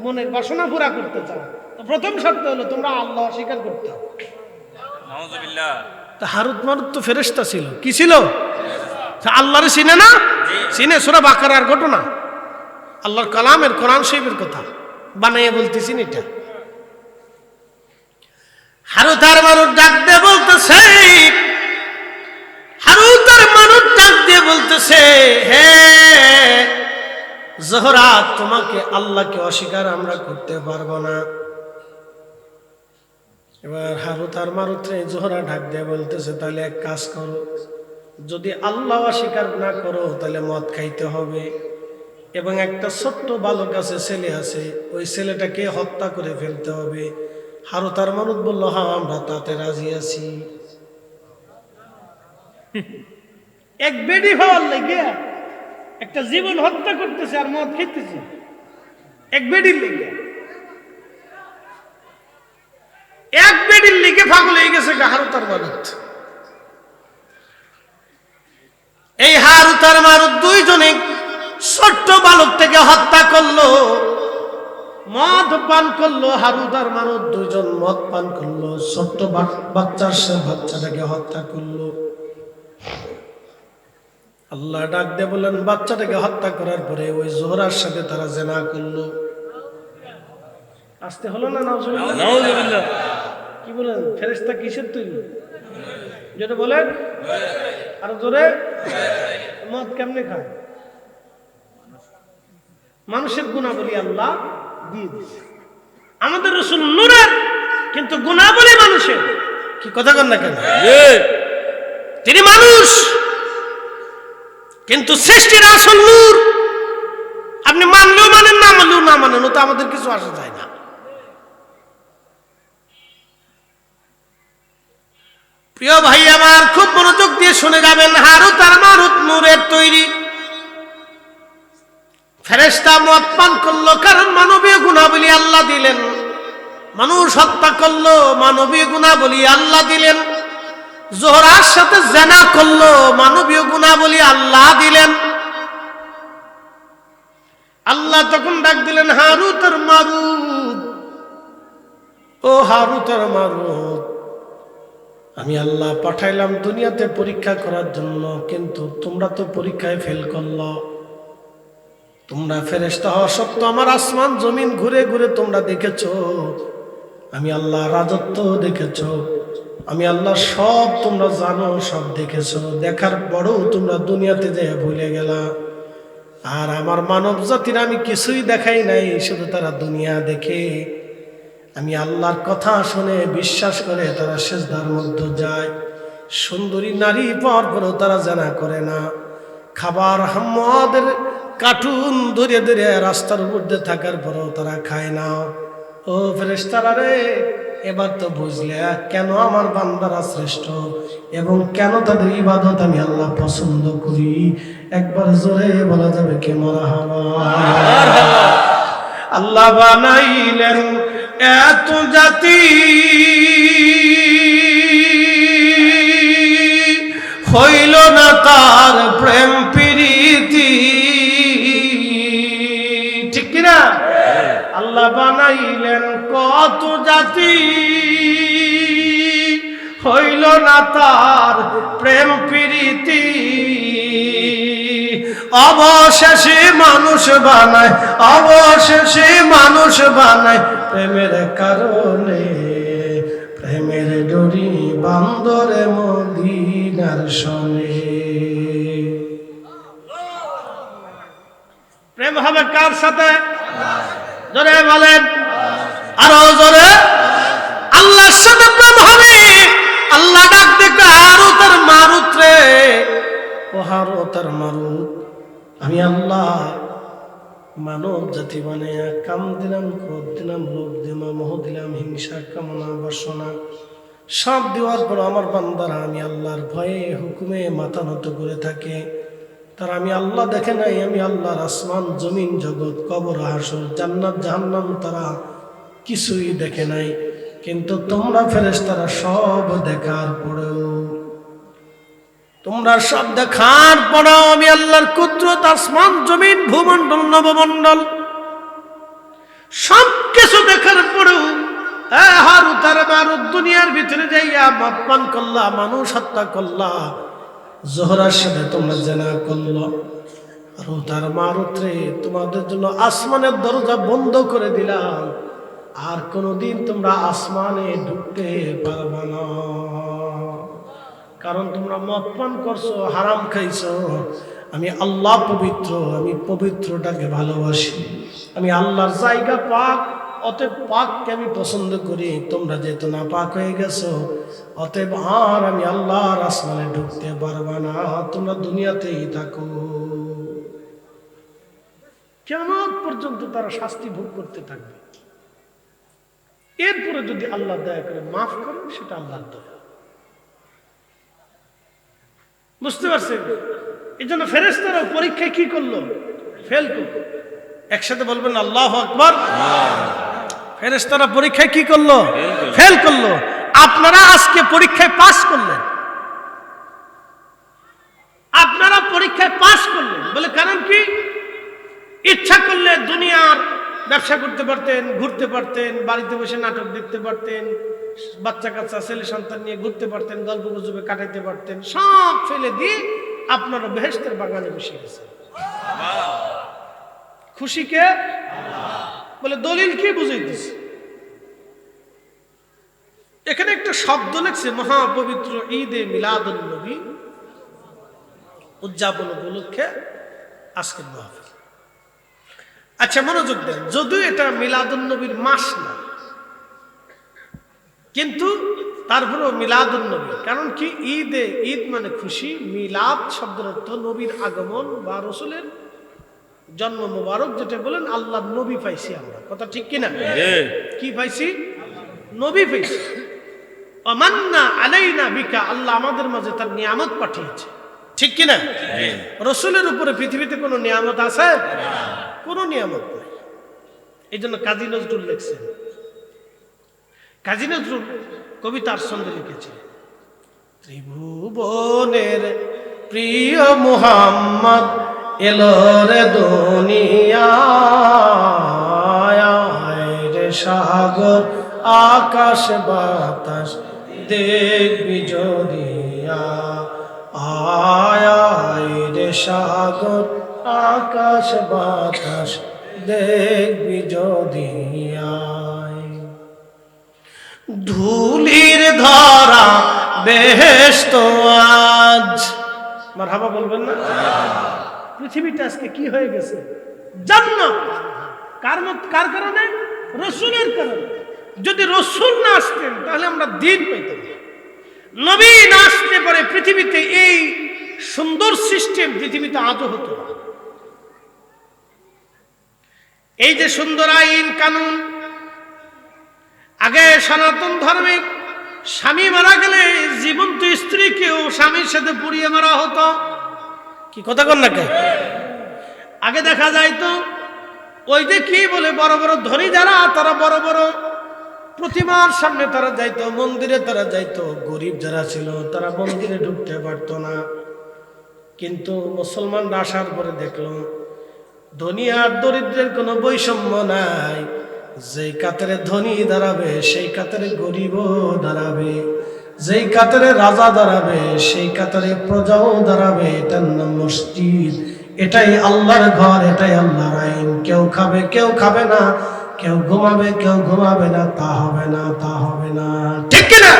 Speaker 1: মনের বাসনা পুরা করতে চাও, তো প্রথম শর্ত হলো তোমরা আল্লাহ অস্বীকার করতে হবে।
Speaker 2: নাউযুবিল্লাহ।
Speaker 1: তা হারুত মারুত তো ফেরেশতা ছিল, কি ছিল? আল্লাহরে চিনে না? চিনে। সূরা বাকারার ঘটনা, আল্লাহর কালামের, কোরআন শরীফের কথা বানাইয়ে বলতেছি এটা। হারুত আর মারুত ডাক দিয়ে বলতেছে, হারুত আর মারুত ডাক দিয়ে বলতেছে, হে জোহরা, তোমাকে আল্লাহকে অস্বীকার আমরা করতে পারবো না। এবার হারুত আর মারুত রে জোহরা ডাক দিয়ে বলতেছে, তাহলে এক কাজ করো, যদি আল্লাহ অস্বীকার না করো তাহলে মদ খাইতে হবে, এবং একটা ছোট্ট বালক আছে, ছেলে আছে, ওই ছেলেটাকে হত্যা করে ফেলতে হবে। হারুত আর মারুত বলল, হ্যাঁ আমরা তাতে রাজি আছি। এক বেডি হওয়ার লেগে একটা জীবন হত্যা করতেছে আর মদ খাইতেছে, এক বেডির লেগে। এক বেডির লেগে পাগল হয়ে গেছে হারুত আর মারুত। এই হারুত আর মারুত দুইজনে ছোট্ট বালক থেকে হত্যা করলো, মদ পান করলো। হারুত আর মারুত দুইজন মদ পান করলো, ছোট্ট বাচ্চাটাকে হত্যা করলো। আল্লাহ ডাক দিয়ে বললেন, বাচ্চাটাকে হত্যা করার পরে ওই জোহরার সাথে তারা জেনা করলো। আসতে হলো না? নাউজুবিল্লাহ। কি বলেন? ফেরেশতা কিসের তৈরি? যেটা বলেন আরো জোরে। মদ কেমনে খায়? মানুষের গুণাবলী আল্লাহ দিয়ে দিয়েছে। আমাদের রাসূল নূরের, কিন্তু গুণাবলী মানুষের। কি কথা কন না কেন? তিনি মানুষ, কিন্তু সৃষ্টির আসল নূর। আপনি মানলেও মানেন, না মানলেও না মানেন, ও তো আমাদের কিছু আসা যায় না। প্রিয় ভাই আমার, খুব মনোযোগ দিয়ে শুনে যাবেন। হারুত আর মারুত নূরের তৈরি। ফেরেশতা মদ পান করলো, কারণ মানবীয় গুণাবলী আল্লাহ দিলেন। মানুষ হত্যা করলো, মানবীয় গুণাবলী আল্লাহ দিলেন। জোহরার সাথে জেনা করলো, মানবীয় গুণাবলী আল্লাহ দিলেন। আল্লাহ তখন ডাক দিলেন, হারুত আর মারুত, ও হারুত আর মারুত, আমি আল্লাহ পাঠাইলাম দুনিয়াতে পরীক্ষা করার জন্য, কিন্তু তোমরা তো পরীক্ষায় ফেল করলো। তোমরা ফেরেশতা হওয়া সত্ত্বেও আমার আসমান জমিন ঘুরে ঘুরে তোমরা দেখেছো, আমি আল্লাহ রাজত্ব দেখেছো, আমি আল্লাহ সব তোমরা জানো, সব দেখেছো। দেখার পরেও তোমরা দুনিয়াতে যেয়ে ভুলে গেলা। আর আমার মানব জাতির আমি কিছুই দেখাই নাই, শুধু তারা দুনিয়া দেখে, আমি আল্লাহর কথা শুনে বিশ্বাস করে তারা সিজদার মধ্যে যায়। সুন্দরী নারী পাওয়ার পরেও তারা জানা করে না। খাবার হাম্মাদের কার্টুন ধরে ধরে রাস্তার উপর দিয়ে থাকার পরেও তারা খায় না। ও ফেরেশতারা রে, এবার তো বুঝলে কেন আমার বান্দারা শ্রেষ্ঠ এবং কেন তাদের ইবাদত আমি আল্লাহ পছন্দ করি। একবার জোরে বলা যাবে কে মারহাবা। আল্লাহ বানাইলেন এত জাতি, হইল না তার প্রেম প্রীতি। ঠিক কিনা? আল্লাহ বানাইলেন কত জাতি, হইল না তার প্রেম প্রীতি। অবশেষে মানুষ বানায়, অবশেষে মানুষ বানায় প্রেমের কারণে। প্রেমের ডোরি বান্দরে মদিনার শোনে। প্রেম হবে কার সাথে? জোরে বলেন, আরো জোরে। আল্লাহর সাথে প্রেম হবে। আল্লাহ ডাক দেখে হারুত আর মারুত রে, ও হারুত আর মারুত, আমি আল্লাহ মানব জাতি বানাইয়া কাম দিলাম, ক্রোধ দিলাম, লোভ দিলাম, মোহ দিলাম, হিংসা, কামনা, বাসনা সব দেওয়ার পর আমার বান্দারা আমি আল্লাহর ভয়ে হুকুমে মাথা নত করে থাকে। তারা আমি আল্লাহ দেখে নাই, আমি আল্লাহর আসমান জমিন জগৎ কবর হাসর জান্নাত জাহান্নাম তারা কিছুই দেখে নাই। কিন্তু তোমরা ফেরেশতারা সব দেখার পরেও, তোমরা সব দেখার পরেও আমি আল্লাহর কুদরত, আসমান জমিন ভূমণ্ডল নবমণ্ডল সব কিছু দেখার পরেও হারুত আর মারুত দুনিয়ার ভিতরে যাইয়া মদ পান করলা, মানুষ হত্যা করলা, জোহরার সাথে তোমরা জেনা করলো। হারুত আর মারুত রে, তোমাদের জন্য আসমানের দরজা বন্ধ করে দিলাম, আর কোনোদিন তোমরা আসমানে ঢুকতে পারবে না। কারণ তোমরা মদ পান করছো, হারাম খাইছো। আমি আল্লাহ পবিত্র, আমি পবিত্রটাকে ভালোবাসি, আমি আল্লাহর জায়গা পাক, অতএব পাককে আমি পছন্দ করি। তোমরা যেহেতু না পাক হয়ে গেছো, অতএব আর আমি আল্লাহর আসমানে ঢুকতে পারবা না, তোমরা দুনিয়াতেই থাকো। কিয়ামত পর্যন্ত তারা শাস্তি ভোগ করতে থাকবে। এরপরে যদি আল্লাহ দয়া করে মাফ করেন, সেটা আল্লাহর দয়া। বুঝতে পারছেন? এই জন্য ফেরেশতারা পরীক্ষায় কি করলো? ফেল করলো। একসাথে বলবেন আল্লাহু আকবার। ফেরেশতারা পরীক্ষায় কি করলো? ফেল করলো। আপনারা আজকে পরীক্ষায় পাস করলেন, আপনারা পরীক্ষায় পাস করলেন বলে কারণ কি? ইচ্ছা করলে দুনিয়ার ব্যবসা করতে পারতেন, ঘুরতে পারতেন, বাড়িতে বসে নাটক দেখতে পারতেন, বাচ্চা কাচ্চা ছেলে সন্তান নিয়ে ঘুরতে পারতেন, গল্প গুজবে কাটাইতে পারতেন। সব ফেলে দিয়ে আপনারা বেহেশতের বাগানে বসে গেছেন। খুশি কে? বলে দলিল কি বুঝাইতেছে? এখানে একটা শব্দ লেখছে, মহাপবিত্র ঈদে মিলাদুন নবী উদযাপন উপলক্ষে আজকের মাহফিল। আচ্ছা মনোযোগ দেন, যদিও এটা মিলাদুন নবীর মাস না, কিন্তু তারপরেও মিলাদুন নবী। কারণ কি? ঈদে, ঈদ মানে খুশি, মিলাদ শব্দের অর্থ নবীর আগমন বা রসুলের জন্ম মোবারক, যেটা বলেন আল্লাহ নবী পাইছি আমরা। কথা ঠিক কিনা? কি পাইছি? নবী পাইছি। আমান্না আলাইনা বিকা, আল্লাহ আমাদের মাঝে তার নিয়ামত পাঠিয়েছে। ঠিক কিনা? রসুলের উপরে পৃথিবীতে কোনো নিয়ামত আছে? কোনো নিয়ামত নাই। এই জন্য কাজী নজরুল লিখছেন, কাজী নজরুল কবিতার ছন্দে লিখেছে, ত্রিভুবনের প্রিয় মুহাম্মদ এলো রে দুনিয়ায়, রে সাগর আকাশ বাতাস দেখবি যদি আয়, রে সাগর আকাশ বাতাস দেখবি যদি আয়। ধুলির ধরা বেহেশত আজ, মারহাবা বলবেন না? পৃথিবীটা আজকে কি হয়ে গেছে? জান্নাত। কার কারণে? রসুলের কারণে। যদি রসুল না আসতেন তাহলে আমরা দিন পেতাম। নবী না আসতে পারে পৃথিবীতে এই সুন্দর সিস্টেম পৃথিবীতে আজও হতো না। এই যে সুন্দর আইন কানুন, আগে সনাতন ধর্মে স্বামী মারা গেলে জীবন্ত স্ত্রীকেও স্বামীর সাথে পুড়িয়ে মারা হতো। কি কথা কন না? আগে দেখা যাইতো ওই যে কি বলে, বড় বড় ধনী যারা, তারা বড় বড় প্রতিমার সামনে তারা যাইতো, মন্দিরে তারা যাইতো। গরিব যারা ছিল তারা মন্দিরে ঢুকতে পারতো না। কিন্তু মুসলমানরা আসার পরে দেখলো ধনী আর দরিদ্রের কোনো বৈষম্য নাই। যেই কাতারে ধনী দাঁড়াবে সেই কাতারে গরিবও দাঁড়াবে, যেই কাতারে রাজা দাঁড়াবে সেই কাতারে প্রজাও দাঁড়াবে। এটার নাম মসজিদ, এটাই আল্লাহর ঘর, এটাই আল্লাহর আইন। কেউ খাবে কেউ খাবে না, কেউ ঘুমাবে কেউ ঘুমাবে না, তা হবে না, তা হবে না। ঠিক কিনা?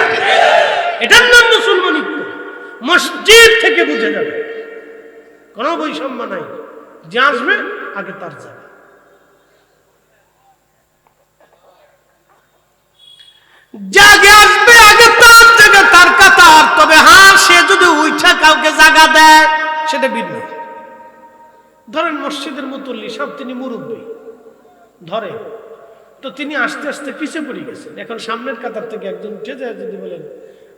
Speaker 1: এটার নাম মুসলমানিত্ব। মসজিদ থেকে বুঝে যাবে কোনো বৈষম্য নাই, যে আসবে আগে তার যাবে। জাগে আসবে আগে তার জায়গা, তার কাতার। তবে হ্যাঁ, সে যদি উঠা কাউকে জায়গা দেয় সেটা ভিন্ন। ধরেন মসজিদের মুতল্লি সব, তিনি মুরব্বী ধরে, তো তিনি আস্তে আস্তে পিছিয়ে পড়ে গেছেন। এখন সামনের কাতার থেকে একজন উঠে যায়, যদি বলেন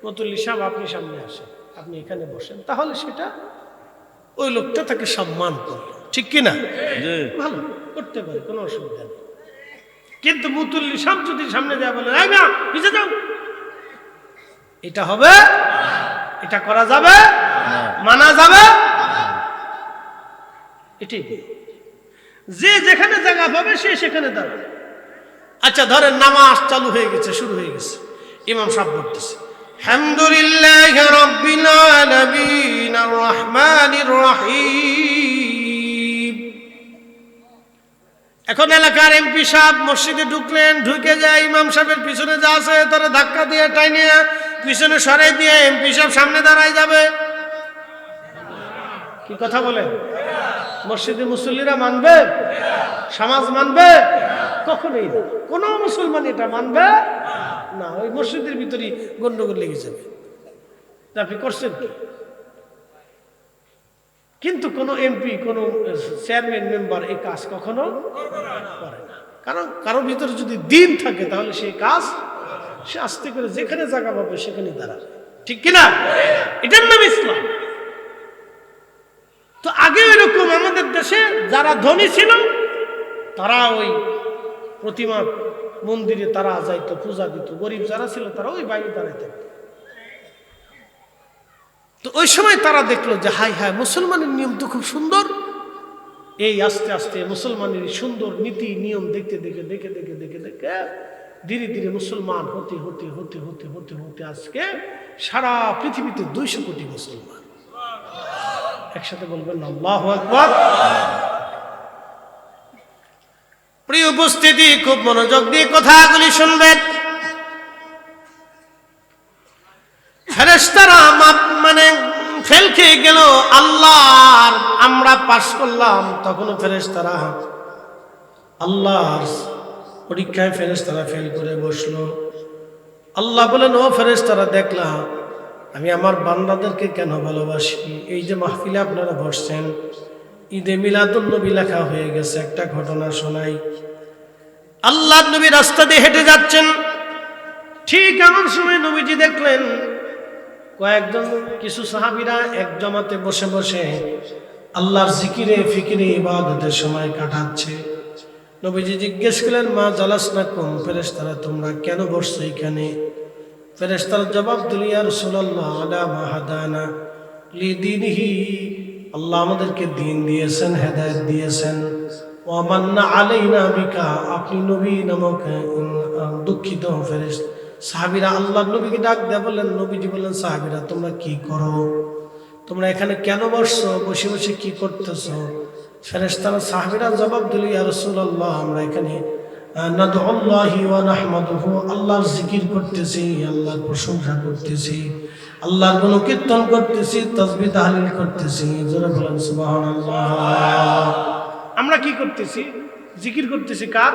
Speaker 1: মুতল্লি সাহেব আপনি সামনে আসেন, আপনি এখানে বসেন, তাহলে সেটা ওই লোকটা তাকে সম্মান করলো। ঠিক কিনা? ভালো করতে পারে, কোনো অসুবিধা নেই। কিন্তু মুতল্লি সব যদি সামনে যায় বলে পিছিয়ে যাও, এটা হবে? এটা করা যাবে? মানা যাবে? এটাই যে যেখানে জায়গা পাবে সে সেখানে দাঁড়াবে। আচ্ছা ধরেন নামাজ চালু হয়ে গেছে, শুরু হয়ে গেছে, ইমাম সাহেব বলতেছে আলহামদুলিল্লাহি রাব্বিল আলামিন আর রহমানির রহিম। এখন এলাকার এমপি সাহেব মসজিদে ঢুকলেন, ঢুকে যায় ইমাম সাহেবের পিছনে যা আছে তারা ধাক্কা দিয়ে টাইনে পিছনে সরাই দিয়ে এমপি সাহেব সামনে দাঁড়ায় যাবে। কি কথা বলে? মসজিদে মুসল্লিরা মানবে? সমাজ মানবে? কখনোই না। কোন মুসলমান এটা মানবে না। ওই মসজিদের ভিতরে গন্ডগোল লেগে যাবে। আপনি করছেন কি? কিন্তু কোন এমপি, কোন চেয়ারম্যান, মেম্বার এই কাজ কখনো করে না। কারণ কারোর ভিতরে যদি দিন থাকে তাহলে সেই কাজ সে আস্তে করে যেখানে জায়গা পাবে সেখানে দাঁড়াবে। ঠিক কিনা? এটার নাম ইসলাম। তো আগে এরকম আমাদের দেশে যারা ধনী ছিল তারা ওই প্রতিমা মন্দিরে তারা যাইতো, পূজা দিত। গরিব যারা ছিল তারা ওই বাইরে দাঁড়াই থাকতো। তো ওই সময় তারা দেখলো যে হাই হাই, মুসলমানের নিয়ম তো খুব সুন্দর। এই আস্তে আস্তে মুসলমানের সুন্দর নীতি নিয়ম দেখতে দেখে দেখে দেখে দেখে দেখে ধীরে ধীরে মুসলমান হতে হতে হতে হতে হতে হতে আজকে সারা পৃথিবীতে 200 কোটি মুসলমান। একসাথে বলবেন আল্লাহু আকবার। প্রিয় উপস্থিতি, খুব মনোযোগ দিয়ে কথাগুলি শুনবেন। ফেরেশতারা মানে ফেল খেয়ে গেল, আল্লাহর আমরা পাস করলাম, তখনও ফেরেশতারা আল্লাহর পরীক্ষায় ফেরেশতারা ফেল করে বসলো। আল্লাহ বলেন, ও ফেরেশতারা, দেখলাম আমি আমার বান্দাদেরকে কেন ভালোবাসি। এই যে মাহফিলে আপনারা বসছেন, ঈদে মিলাদুন নবী লেখা হয়ে গেছে। একটা ঘটনা শোনাই। আল্লাহর নবী রাস্তা দিয়ে হেঁটে যাচ্ছেন, ঠিক এমন সময় নবীজি দেখলেন কয়েকজন কিছু সাহাবীরা এক জমাতে বসে বসে আল্লাহর জিকিরে ফিকিরে ইবাদতের সময় কাটাচ্ছে। নবীজি জিজ্ঞেস করলেন, মা জালাসনাকুম, ফেরেশতারা তোমরা কেন বসছো এখানে? ফেরেশতারা জবাব দিল, ইয়া রাসূলুল্লাহ, আলা মা হাদানা লিদীনিহি, আল্লাহ আমাদেরকে দ্বীন দিয়েছেন, হেদায়েত দিয়েছেন। ওয়া মান্না আলাইনা বিকা, আপনি নবী নামক দুঃখিত ফেরেশতা। সাহাবীরা আল্লাহর নবীকে ডাক দেয়া বললেন, নবীজি বললেন, সাহাবীরা তোমরা কি করো? তোমরা এখানে কেন বসছো? বসে বসে কি করতেছো? ফেরেশতারা সাহাবীরা জবাব দিল, ইয়া রাসূলুল্লাহ, আমরা এখানে নাদউল্লাহি ওয়া নাহমাদুহু, আল্লাহর জিকির করতেছি, আল্লাহর প্রশংসা করতেছি, আল্লাহর গুণকীর্তন করতেছি, তাসবিহ তাহলিল করতেছি। জোরে বলেন সুবহানাল্লাহ। আমরা কি করতেছি? জিকির করতেছি। কার?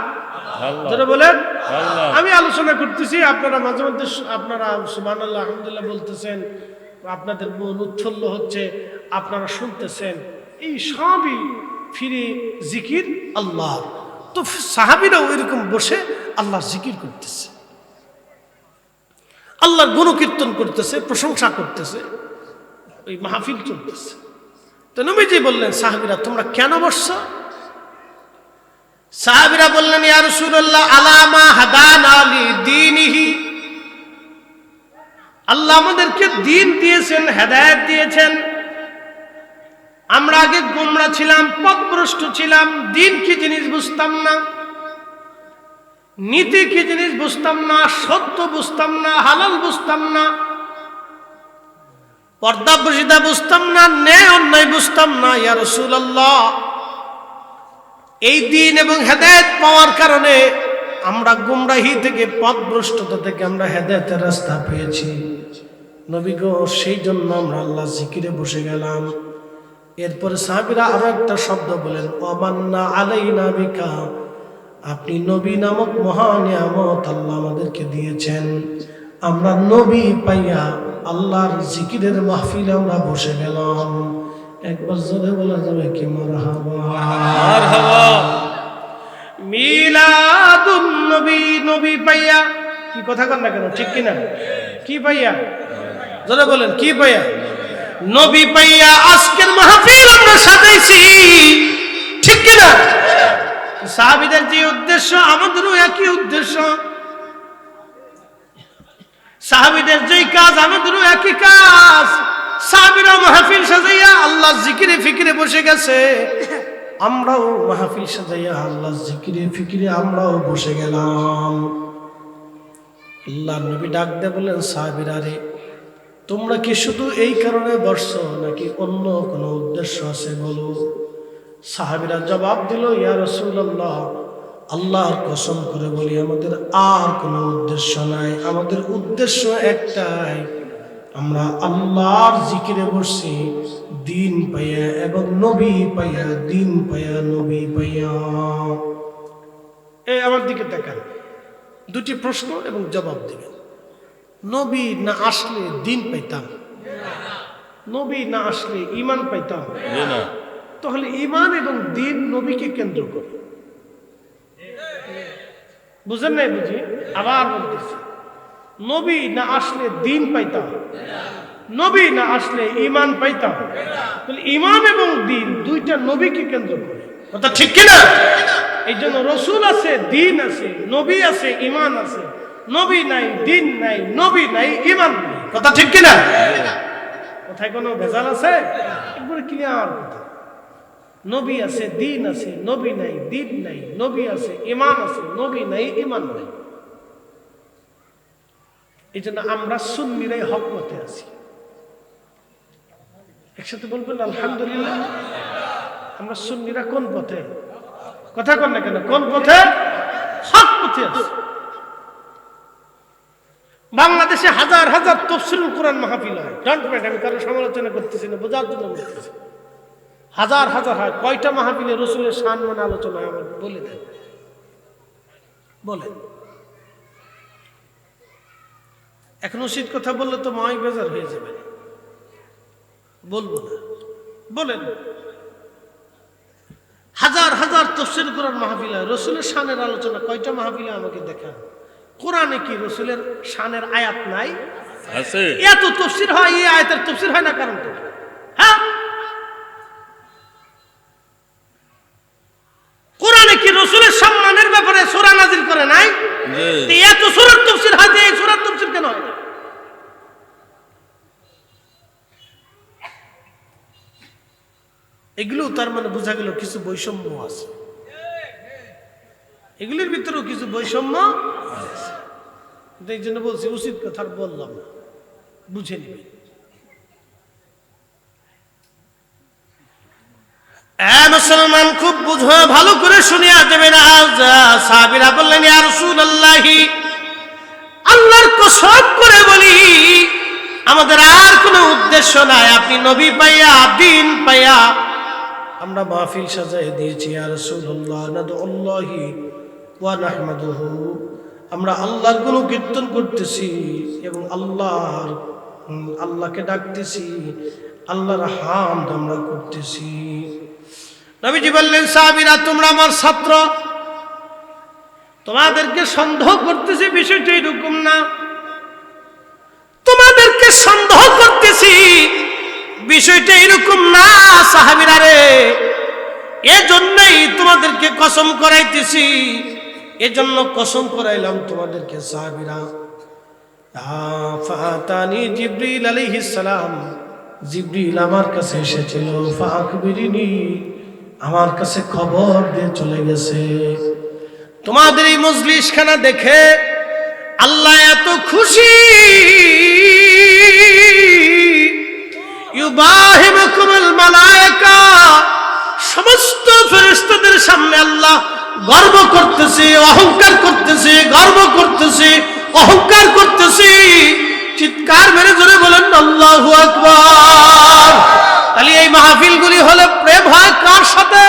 Speaker 1: আল্লাহ। জোরে বলেন আল্লাহ। আমি আলোচনা করতেছি, আপনারা মাঝে মধ্যে আপনারা সুবহানাল্লাহ আলহামদুলিল্লাহ বলতেছেন, আপনাদের মন উৎফুল্ল হচ্ছে, আপনারা শুনতেছেন। এই সবই ফিরে জিকির আল্লাহ। তো সাহাবীরাও এরকম বসে আল্লাহর জিকির করতেছে, আল্লাহর গুণকীর্তন করতেছে, প্রশংসা করতেছে, ওই মাহফিল চলতেছে। তো নবীজি বললেন, সাহাবীরা তোমরা কেন বসছো? সাহাবীরা বললেন, ইয়া রাসূলুল্লাহ, আলা মা হাদানা লিদীনিহি, আল্লাহ আমাদেরকে দ্বীন দিয়েছেন, হেদায়েত দিয়েছেন। আমরা আগে গোমরা ছিলাম, পথভ্রষ্ট ছিলাম, দ্বীন কি জিনিস বুঝতাম না, নীতি কি জিনিস বুঝতাম না, সত্য বুঝতাম না, হালাল বুঝতাম না, পর্দা প্রশিদা বুঝতাম না, ন্যায় অন্যায় বুঝতাম না। ইয়া রাসূলুল্লাহ, এই দ্বীন এবং হেদায়েত পাওয়ার কারণে আমরা গুমরাহি থেকে, পথভ্রষ্টতা থেকে আমরা হেদায়েতের রাস্তা পেয়েছি। নবী গো, সেই জন্য আমরা আল্লাহ জিকিরে বসে গেলাম। এরপরে সাহাবীরা আরো একটা শব্দ বলেন, ওয়ামান্না আলাইনা বিকা, আপনি নবী নামক মহা নিয়ামত আল্লাহ আমাদেরকে দিয়েছেন। আমরা নবী পাইয়া আল্লাহর জিকিরের মাহফিলে আমরা বসে গেলাম। একবার জোরে বলা যাবে কি মারহাবা? মারহাবা। মিলাদুন নবী, নবী পাইয়া, কি কথা কন না কেন, ঠিক কিনা? কি পাইয়া? জোরে বলেন, কি পাইয়া? নবী পাইয়া আজকের মাহফিল আমরা সাজাইছি, ঠিক কিনা? সাহাবীদের যে উদ্দেশ্য, আমাদেরও একই উদ্দেশ্য। সাহাবীদের যেই কাজ, আমাদেরও একই কাজ। সাহাবীরা মাহফিল সাজাইয়া আল্লাহর জিকিরে ফিকিরে বসে গেছে, আমরাও মাহফিল সাজাইয়া আল্লাহ জিকিরে ফিকিরে আমরাও বসে গেলাম। আল্লাহ নবী ডাক দিয়ে বললেন, সাহাবীরা রে, তোমরা কি শুধু এই কারণে বসছো নাকি অন্য কোনো উদ্দেশ্য আছে বলো? সাহাবীরা জবাব দিল, ইয়া রাসূলুল্লাহ, আল্লাহর কসম করে বলি আমাদের আর কোনো উদ্দেশ্য নাই, আমাদের উদ্দেশ্য একটাই, আমরা আল্লাহর জিকিরে বসছি দিন পাইয়া এবং নবী পাইয়া, দিন পাইয়া নবী পাইয়া। এই আমার দিকে তাকান, দুটি প্রশ্ন এবং জবাব দিবেন। নবী না আসলে দিন পাইতাম? নবী না আসলে ঈমান পাইতাম? তাহলে ঈমান এবং দিন নবীকে কেন্দ্র করে। বুঝেন নাই বুঝি? আবার বলতেছি, নবী না আসলে দিন পাইতাম, নবী না আসলে ঈমান পাইতাম। তাহলে ঈমান এবং দিন দুইটা নবীকে কেন্দ্র করে, কথা ঠিক কিনা? এই জন্য রসুল আছে, দিন আছে, নবী আছে, ঈমান আছে। নবী নাই, দিন নাই, নবী নাই, ঈমান নাই, কথা ঠিক কিনা? কোথায় কোনো ভেজাল আছে? একবারে ক্লিয়ার কথা। নবী আছে, দিন আছে, নবী নাই, দিন নাই, নবী আছে, ঈমান আছে, নবী নাই, ঈমান নাই। এই জন্য আমরা সুন্নিরাই হক পথে আছি। একসাথে বলবেন আলহামদুলিল্লাহ। আমরা সুন্নিরা কোন পথে? কথা কন না কেন? কোন পথে? হক পথে আছি। বাংলাদেশে হাজার হাজার তাফসীরুল কোরআন মাহফিল হয়। ডোন্ট মাইন্ড, আমি কারো সমালোচনা করতেছি না, বোঝার জন্য বলতেছি। হাজার হাজার হয়। কয়টা মাহফিলে রসুলের শান মানে আলোচনা হয় আমাকে বলে দেন, বলেন। এখন উচিত কথা বললে তো মাই বেজার হয়ে যাবে, বলবো না, বলেন। হাজার হাজার তাফসীর কোরআন মাহফিল হয়, রসুলের শানের আলোচনা কয়টা মাহফিলে আমাকে দেখান। কোরআনে কি রসুলের শানের আয়াত নাই? আছে। এত তাফসীর হয়, এই আয়াতের তাফসীর হয় না কারণ তো? হ্যাঁ, কোরআনে কি রসুলের সম্মানের ব্যাপারে সূরা নাযিল করে নাই? এত সূরার তাফসীর হয়, এই সূরার তাফসীর কেন হয় না? এগুলো তার মানে বোঝা গেল কিছু বৈষম্য আছে, এগুলির ভিতরেও কিছু বৈষম্য আছে। এই জন্য বলছি উচিত কথা বললাম না, বুঝে নিবে। মুসলমান খুব বুঝো, ভালো করে শুনিয়া যাবেন। সাহাবীরা বললেন, ইয়া রাসূলুল্লাহ, আল্লাহর কসম করে বলি আমাদের আর কোনো উদ্দেশ্য নাই, আপনি নবী পাইয়া, দিন পাইয়া আমরা মাহফিল সাজায় দিয়েছি। ইয়া রাসূলুল্লাহ, নাদউল্লাহি ওয়া নাহমাদুহু, আমরা আল্লাহর গুণকীর্তন করতেছি এবং আল্লাহকে ডাকতেছি, আল্লাহর হামদ আমরা করতেছি। নবীজি বললেন, সাহাবীরা তোমরা আমার ছাত্র, তোমাদেরকে সন্দেহ করতেছি, বিষয়টা এরকম না। তোমাদেরকে সন্দেহ করতেছি, বিষয়টা এরকম না সাহাবীরা রে। এজন্যই তোমাদেরকে কসম করাইতেছি, এজন্য কসম করাইলাম তোমাদেরকে সাহাবীরা। ফাতানি জিবরিল আলাইহিস সালাম, জিবরিল আমার কাছে এসেছিল। ফাআখবিরিনি, আমার কাছে খবর দিয়ে চলে গেছে। তোমাদের এই মজলিসখানা দেখে আল্লাহ এত খুশি, ইউবাহিমুকুমুল মালায়েকা, সমস্ত ফেরেশতাদের সামনে আল্লাহ গর্ব করতেছে, অহংকার করতেছে, গর্ব করতেছে, অহংকার করতেছে। চিৎকার মেরে জোরে বলেন আল্লাহু আকবার। তাহলে এই মাহফিলগুলি হলে প্রেম হয় কার সাথে?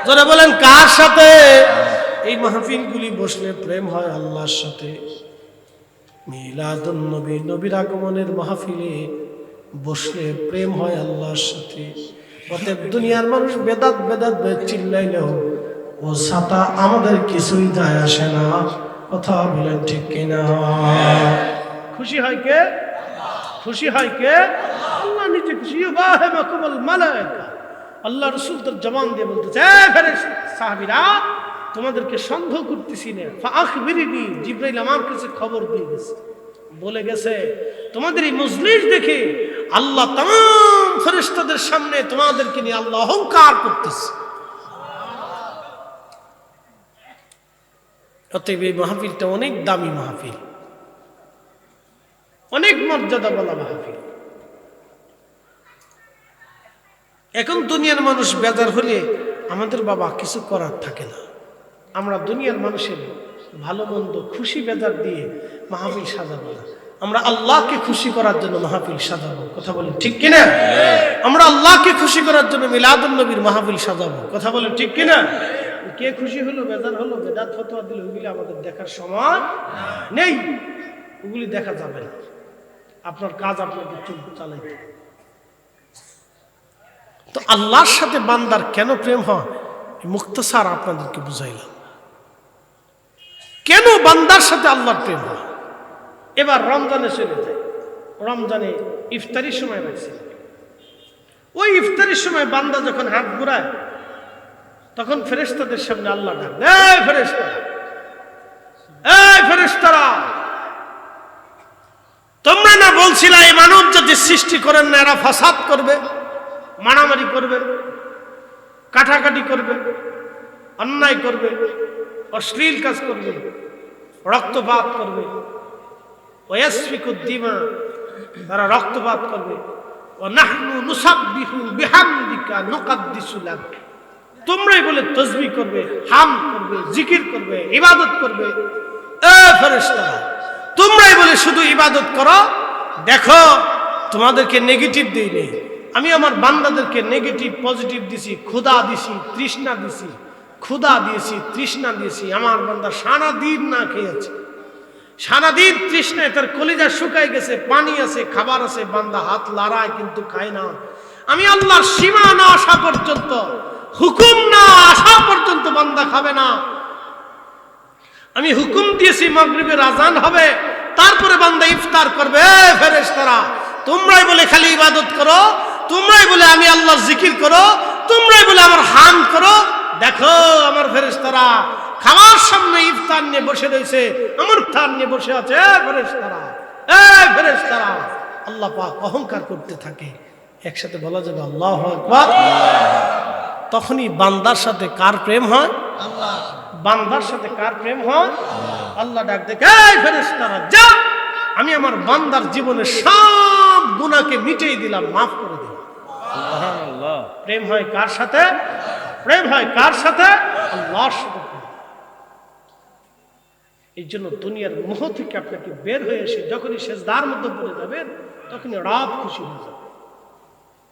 Speaker 1: জোরে বলেন কার সাথে? এই মাহফিলগুলি বসলে প্রেম হয় আল্লাহর সাথে। মিলাদুন নবী, নবীর আগমনের মাহফিলে বসলে প্রেম হয় আল্লাহর সাথে। অতএব দুনিয়ার মানুষ বেদাত বেদাত চিল্লাইলেও ও সাতা আমাদের কিছুই যায় আসে না। কথা বলেন ঠিক কিনা? খুশি হয় কে? খুশি হয় কে? আল্লাহ নিজে খুশি। ইউবাহিমুকুমুল মালায়েকা, আল্লাহ রাসূল তার জবান দিয়ে বলতেছে, সাহাবীরা তোমাদেরকে সন্দেহ করতেছি না। ফাআখবিরিনি, জিবরাইল আমার কাছে খবর দিয়ে গেছে, বলে গেছে তোমাদের এই মজলিস দেখে আল্লাহ तमाम ফেরেশতাদের সামনে তোমাদেরকে নিয়ে আল্লাহ অহংকার করতেছে। অতএব এই মাহফিলটা অনেক দামি মাহফিল, অনেক মর্যাদা বলা মাহফিল। এখন দুনিয়ার মানুষ বেজার হলে আমাদের বাবা কিছু করার থাকে না। আমরা দুনিয়ার মানুষের ভালো মন্দ খুশি বেজার দিয়ে মাহফিল সাজাবো না, আমরা আল্লাহকে খুশি করার জন্য মাহফিল সাজাবো। কথা বলেন ঠিক কিনা? আমরা আল্লাহকে খুশি করার জন্য মিলাদুন নবীর মাহফিল সাজাবো। কথা বলেন ঠিক কিনা? কে খুশি হলো বেজার হলো বেদাত ফতোয়া দিল, ওইগুলি আমাদের দেখার সময় নেই, ওগুলি দেখা যাবে না। আপনার কাজ আপনাকে চালাইতে। তো আল্লাহর সাথে বান্দার কেন প্রেম হয় মুক্তসার আপনাদেরকে বুঝাইলাম, কেন বান্দার সাথে আল্লাহর প্রেম হয়। এবার রমজানে চলে যায়, রমজানে ইফতারির সময় রাখছে, ওই ইফতারির সময় বান্দা যখন হাত ঘুরায় তখন ফেরেশতাদের সামনে আল্লাহ ডাক, এই ফেরেশতারা, এই ফেরেশতারা, তোমরা না বলছিলা এই মানব জাতি সৃষ্টি করেন না এরা ফাসাদ করবে, মারামারি করবে, কাটাকাটি করবে, অন্যায় করবে, অশ্লীল কাজ করবে, রক্তপাত করবে, ওয়াসফিকুদ দিমা, তারা রক্তপাত করবে, ওয়া নাহনু নুসাব্বিহু বিহামদিকা নুকাদ্দিসু লাক, তোমরাই বলে তাসবিহ করবে, হামদ করবে, জিকির করবে, ইবাদত করবে। এ ফেরেশতারা, তোমরাই বলে শুধু ইবাদত করো। দেখো তোমাদেরকে নেগেটিভ দেই নেই, আমি আমার বান্দাদেরকে নেগেটিভ পজিটিভ দিছি, ক্ষুধা দিছি, তৃষ্ণা দিছি, ক্ষুধা দিয়েছি, তৃষ্ণা দিয়েছি। আমার বান্দা সারা দিন না খেয়েছে, সারাদিন তৃষ্ণায় তার কলিজা শুকাই গেছে, পানি আছে, খাবার আছে, বান্দা হাত লড়ায় কিন্তু খায় না। আমি আল্লাহর সীমা না আসা পর্যন্ত, হুকুম না আসা পর্যন্ত বান্দা খাবে না। আমি হুকুম দিয়েছি মাগরিবের আজান হবে, তারপরে বান্দা ইফতার করবে। ফেরেশতারা, তোমরাই বলে খালি ইবাদত করো, তোমরাই বলে আমি আল্লাহর জিকির করো, তোমরাই বলে আমার হামদ করো। দেখো আমার ফেরেশতারা খাবার সামনে ইফতার নিয়ে বসে রয়েছে, আমার ইফতার নিয়ে বসে আছে। ফেরেশতারা, এই ফেরেশতারা, আল্লাহ পাক অহংকার করতে থাকে। একসাথে বলা যাবে আল্লাহু আকবার। তখনই বান্দার সাথে কার প্রেম হয়? আল্লাহ। বান্দার সাথে কার প্রেম হয়? আল্লাহ ডাক দেখে, এই ফেরেশতারা যা, আমি আমার বান্দার জীবনের সব গুনাহকে মিটিয়ে দিলাম, মাফ করে দিলাম। সুবহানাল্লাহ। প্রেম হয় কার সাথে? প্রেম হয় কার সাথে? আল্লাহর সাথে। এই জন্য দুনিয়ার মোহ থেকে আপনাকে বের হয়ে এসে যখনই সেজদার মধ্যে পড়ে যাবেন তখনই রাত খুশি হয়ে যাবে,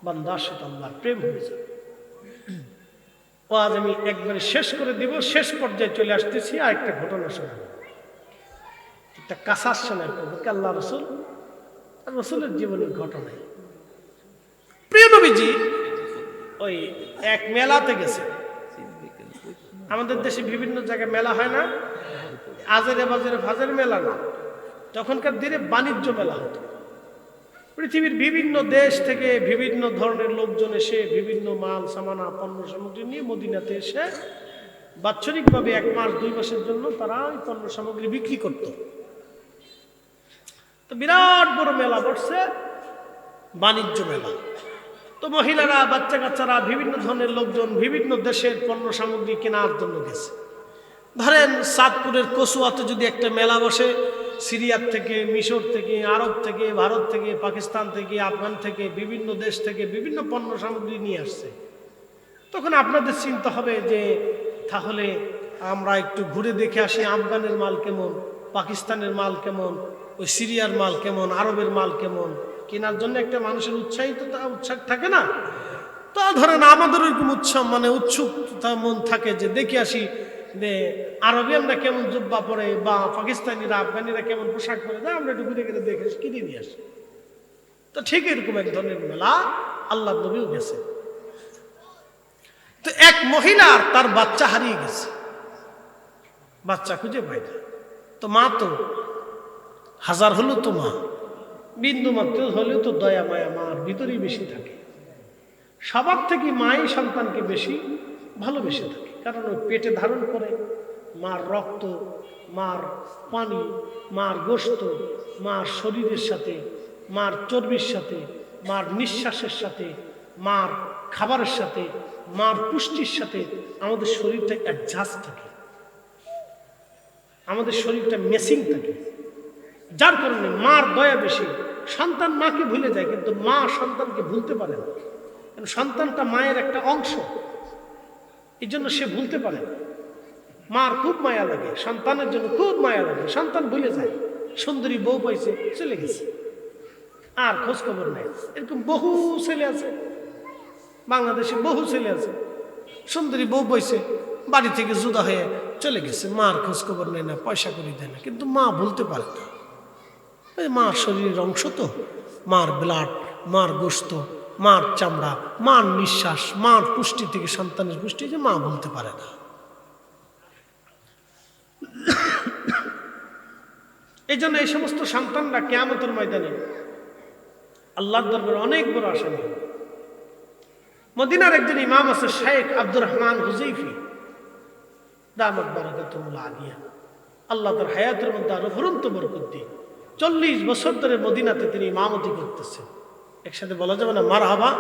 Speaker 1: বান্দার সাথে আল্লাহর প্রেম হয়ে যাবে। ও আজ আমি একবারে শেষ করে দিব, শেষ পর্যায়ে চলে আসতেছি। আর একটা ঘটনা শোনাবো, একটা কাসার শোনায় আল্লাহ রসুল, রসুলের জীবনের ঘটনায়। প্রিয় নবীজি ওই এক মেলাতে গেছে। আমাদের দেশে বিভিন্ন জায়গায় মেলা হয় না, আজেরে বাজারে ফাজের মেলা না, তখনকার দিনে বাণিজ্য মেলা হতো। পৃথিবীর বিভিন্ন দেশ থেকে বিভিন্ন ধরনের লোকজন এসে বিভিন্ন মাল সামানা পণ্য সামগ্রী নিয়ে মদিনাতে এসে বাৎসরিকভাবে 1 মাস 2 মাসের জন্য তারা ওই পণ্য সামগ্রী বিক্রি করত। তো বিরাট বড় মেলা বসছে, বাণিজ্য মেলা। তো মহিলারা, বাচ্চা কাচ্চারা, বিভিন্ন ধরনের লোকজন বিভিন্ন দেশের পণ্য সামগ্রী কেনার জন্য গেছে। ধরেন চাঁদপুরের কচুয়াতে যদি একটা মেলা বসে, সিরিয়ার থেকে, মিশর থেকে, আরব থেকে, ভারত থেকে, পাকিস্তান থেকে, আফগান থেকে, বিভিন্ন দেশ থেকে বিভিন্ন পণ্য সামগ্রী নিয়ে আসছে, তখন আপনাদের চিন্তা হবে যে তাহলে আমরা একটু ঘুরে দেখে আসি আফগানের মাল কেমন, পাকিস্তানের মাল কেমন, ওই সিরিয়ার মাল কেমন, আরবের মাল কেমন, কেনার জন্য একটা মানুষের উৎসাহ থাকে না? তা ধরেন আমাদের ওইরকম উৎসুকতা মন থাকে যে দেখে আসি যে আরবিয়ানরা কেমন জুব্বা পরে বা পাকিস্তানিরা আফগানিরা কেমন পোশাক পরে, আমরা একটু ঘুরে ঘুরে দেখে কিনে নিয়ে আসি। তো ঠিক এরকম এক ধরনের মেলা আল্লাহ নবীও গেছে। তো এক মহিলার তার বাচ্চা হারিয়ে গেছে, বাচ্চা খুঁজে পায় না। তো মা তো হাজার হলো তো মা, বিন্দু মাত্র হলেও তো দয়া মায়া মার ভিতরেই বেশি থাকে। সবার থেকে মাই সন্তানকে বেশি ভালোবেসে থাকে, কারণ ওই পেটে ধারণ করে মার রক্ত, মার পানি, মার গোশত, মার শরীরের সাথে, মার চর্বির সাথে, মার নিঃশ্বাসের সাথে, মার খাবারের সাথে, মার পুষ্টির সাথে আমাদের শরীরটা অ্যাডজাস্ট থাকে। আমাদের শরীরটা মেসিং থাকে, যার কারণে মার দয়া বেশি। সন্তান মাকে ভুলে যায়, কিন্তু মা সন্তানকে ভুলতে পারে না, কারণ সন্তানটা মায়ের একটা অংশ, এই জন্য সে ভুলতে পারে না। মার খুব মায়া লাগে, সন্তানের জন্য খুব মায়া লাগে, সন্তান ভুলে যায়। সুন্দরী বউ পাইছে, চলে গেছে, আর খোঁজ খবর নেই। এরকম বহু ছেলে আছে, বাংলাদেশে বহু ছেলে আছে, সুন্দরী বউ পাইছে, বাড়ি থেকে জুদা হয়ে চলে গেছে, মার খোঁজ খবর নেয় না, পয়সা করে দেয় না, কিন্তু মা ভুলতে পারে না। মার শরীরের অংশ তো, মার ব্লাড, মার গোশত, মার চামড়া, মার নিঃশ্বাস, মার পুষ্টি থেকে সন্তানের পুষ্টি, যে মা বলতে পারে না। এই জন্য এই সমস্ত সন্তানরা কিয়ামতের ময়দানে আল্লাহর দরবারে অনেক বড় আসামি। মদিনার একজন ইমাম আছে, শেখ আব্দুর রহমান হুযাইফি দামাত বারাকাতুহুল্লাহ আলিয়া, আল্লাহ তার হায়াতের মধ্যে আরো ফুরন্ত বরকত দিয়ে 40 বছর ধরে মদিনাতে তিনি ইমামতি করতেছেন। একসাথে বলা যাবে না মারহাবা?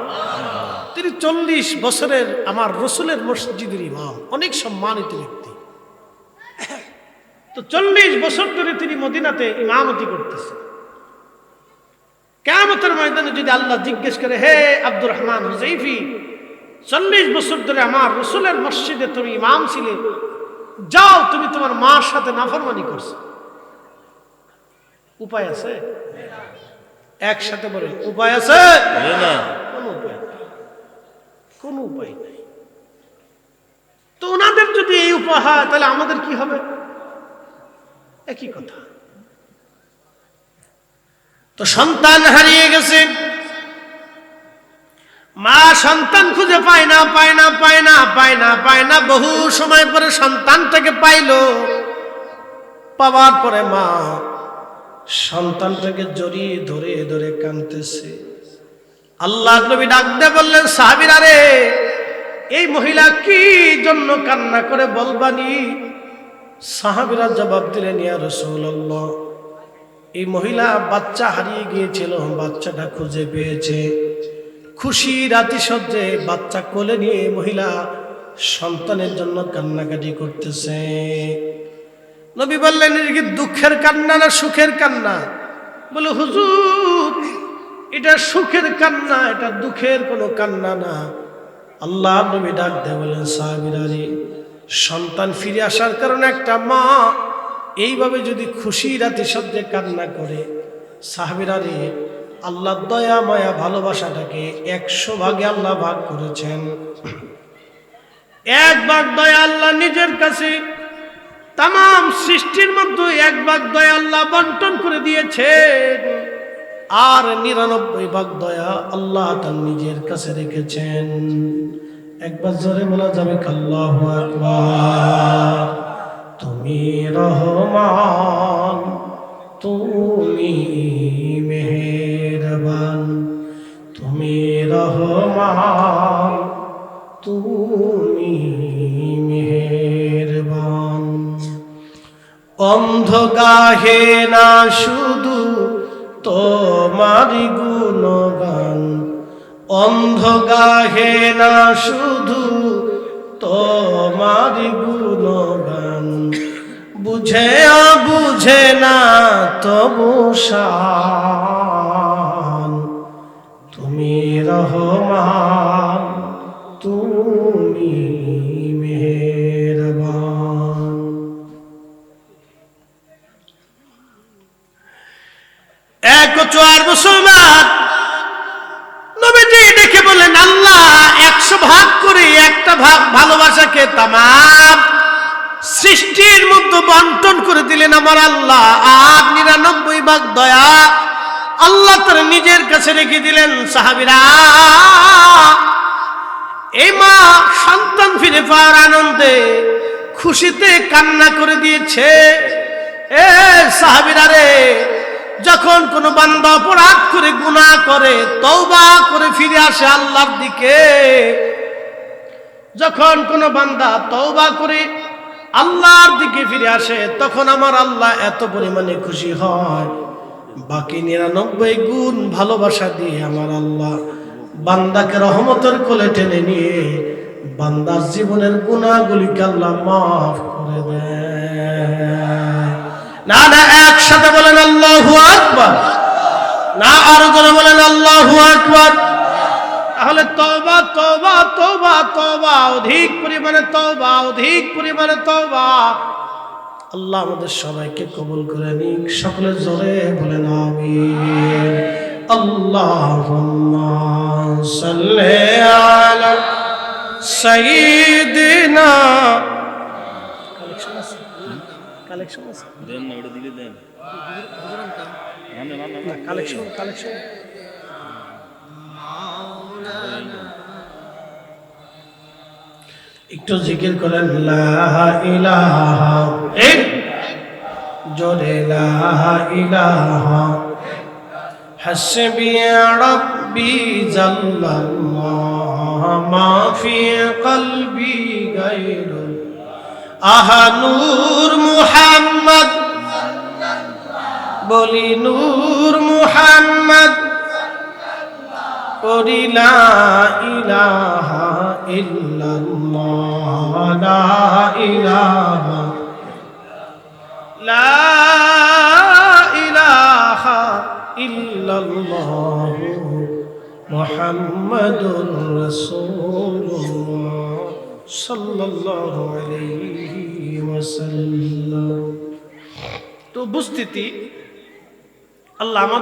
Speaker 1: তিনি 40 বছরের আমার রসুলের মসজিদের ইমাম, অনেক সম্মানিত ব্যক্তি। তো 40 বছর ধরে তিনি মদিনাতে ইমামতি করতেছেন। কিয়ামতের ময়দানে যদি আল্লাহ জিজ্ঞেস করে, হে আব্দুর রহমান হুযাইফি, 40 বছর ধরে আমার রসুলের মসজিদে তুমি ইমাম ছিলে, যাও তুমি তোমার মার সাথে নাফরমানি করছো, উপায় আছে? একসাথে বলেন, উপায় আছে? কোন উপায় নেই, কোন উপায় নেই। তো ওনাদের যদি এই উপায় হয়, তাহলে আমাদের কি হবে? একই কথা। তো সন্তান হারিয়ে গেছে, মা সন্তান খুঁজে পায় না, পায় না, পায় না, পায় না, পায় না। বহু সময় পরে সন্তানটাকে পাইল, পাওয়ার পরে মা সন্তানটাকে জড়িয়ে ধরে ধরে কাঁদতেছে। আল্লাহ নবী ডাক দিয়ে বললেন, সাহাবীরা রে, এই মহিলা কি জন্য কান্না করে বলবানি? সাহাবীরা জবাব দিলেন, ইয়া রাসূলুল্লাহ, এই মহিলা বাচ্চা হারিয়ে গিয়েছিল, বাচ্চাটা খুঁজে পেয়েছে। খুশির আতিশয্যে বাচ্চা কোলে নিয়ে মহিলা সন্তানের জন্য কান্নাকাটি করতেছে। নবী বললেন, এটা কি দুঃখের কান্না না সুখের কান্না? বলে, হুজুর, এটা সুখের কান্না, এটা দুঃখের কোনো কান্না না। আল্লাহ নবী ডাক দিয়ে বলেন, সাহাবীরা রে, সন্তান ফিরে আসার কারণে একটা মা এইভাবে যদি খুশির আতিশয্যে কান্না করে, সাহাবীরা রে, আল্লাহ দয়া মায়া ভালোবাসাটাকে 100 ভাগে আল্লাহ ভাগ করেছেন। 1 ভাগ দয়া আল্লাহ নিজের কাছে, তাম সৃষ্টির মধ্যে 1 ভাগ দয়া আল্লাহ বন্টন করে দিয়েছেন, আর 99 ভাগ দয়া আল্লাহ তার নিজের কাছে রেখেছেন। একবার জোরে বলা যাবে আল্লাহু আকবার। তুমি রহমান, তুমি মেহেরবান, তুমি রহমান, তুমি মেহেরবান। অন্ধ গাহে না শুধু তোমারি গুণগান, অন্ধ গাহে না শুধু তোমারি গুণগান, বুঝে বুঝে না তবু শান, তুমি রহমান, তুমি মেহেরবান। এক 4 মুসলমান নবীজি ডেকে বলেন, আল্লাহ 100 ভাগ করে একটা ভাগ ভালোবাসাকে তাম সৃষ্টির মধ্যে বন্টন করে দিলেন আমার আল্লাহ, আর 99 ভাগ দয়া আল্লাহ তার নিজের কাছে রেখে দিলেন। সাহাবীরা, এই মা সন্তান ফিরে পাওয়ার আনন্দে খুশিতে কান্না করে দিয়েছে। এ সাহাবীরা রে, যখন কোন বান্দা অপরাধ করে গুনাহ করে তওবা করে ফিরে আসে আল্লাহর দিকে, যখন কোন বান্দা তওবা করে আল্লাহর দিকে ফিরে আসে, তখন আমার আল্লাহ এত পরিমাণে খুশি হয়, বাকি 99 গুণ ভালোবাসা দিয়ে আমার আল্লাহ বান্দাকে রহমতের কোলে টেনে নিয়ে বান্দার জীবনের গুনাহগুলিকে আল্লাহ মাফ করে দেয়। না না, একসাথে বলেন আল্লাহু আকবার। না, আরো জোরে বলেন আল্লাহু আকবার। তাহলে তওবা তওবা তওবা তওবা, অধিক পরিমাণে তওবা, অধিক পরিমাণে তওবা। আল্লাহ আমাদের সবাইকে কবুল করে নিক। সকলে জোরে বলেন আমিন। আল্লাহুম্মা সাল্লি আলা সাইয়্যিদিনা। কালেকশন আছে
Speaker 2: দেন না, ওটা দিলে দেন।
Speaker 1: না, কালেকশন একটু জিকির করেন লা ইলাহা, এক জোরে লা ইলাহা হাসবি রাব্বি জাল্লাল্লাহ মা ফি কলবি গায়রুল আহা নূর মুহাম্মদ, বলি নূর মুহাম্মদ, পড়ি লা ইলাহা ইল্লাল্লাহ, লা ইলাহা, লা ইলাহা ইল্লাল্লাহ মুহাম্মাদুর রাসূলুল্লাহ সাল্লাল্লাহু আলাইহি ওয়াসাল্লাম। তো উপস্থিতি, আল্লাহ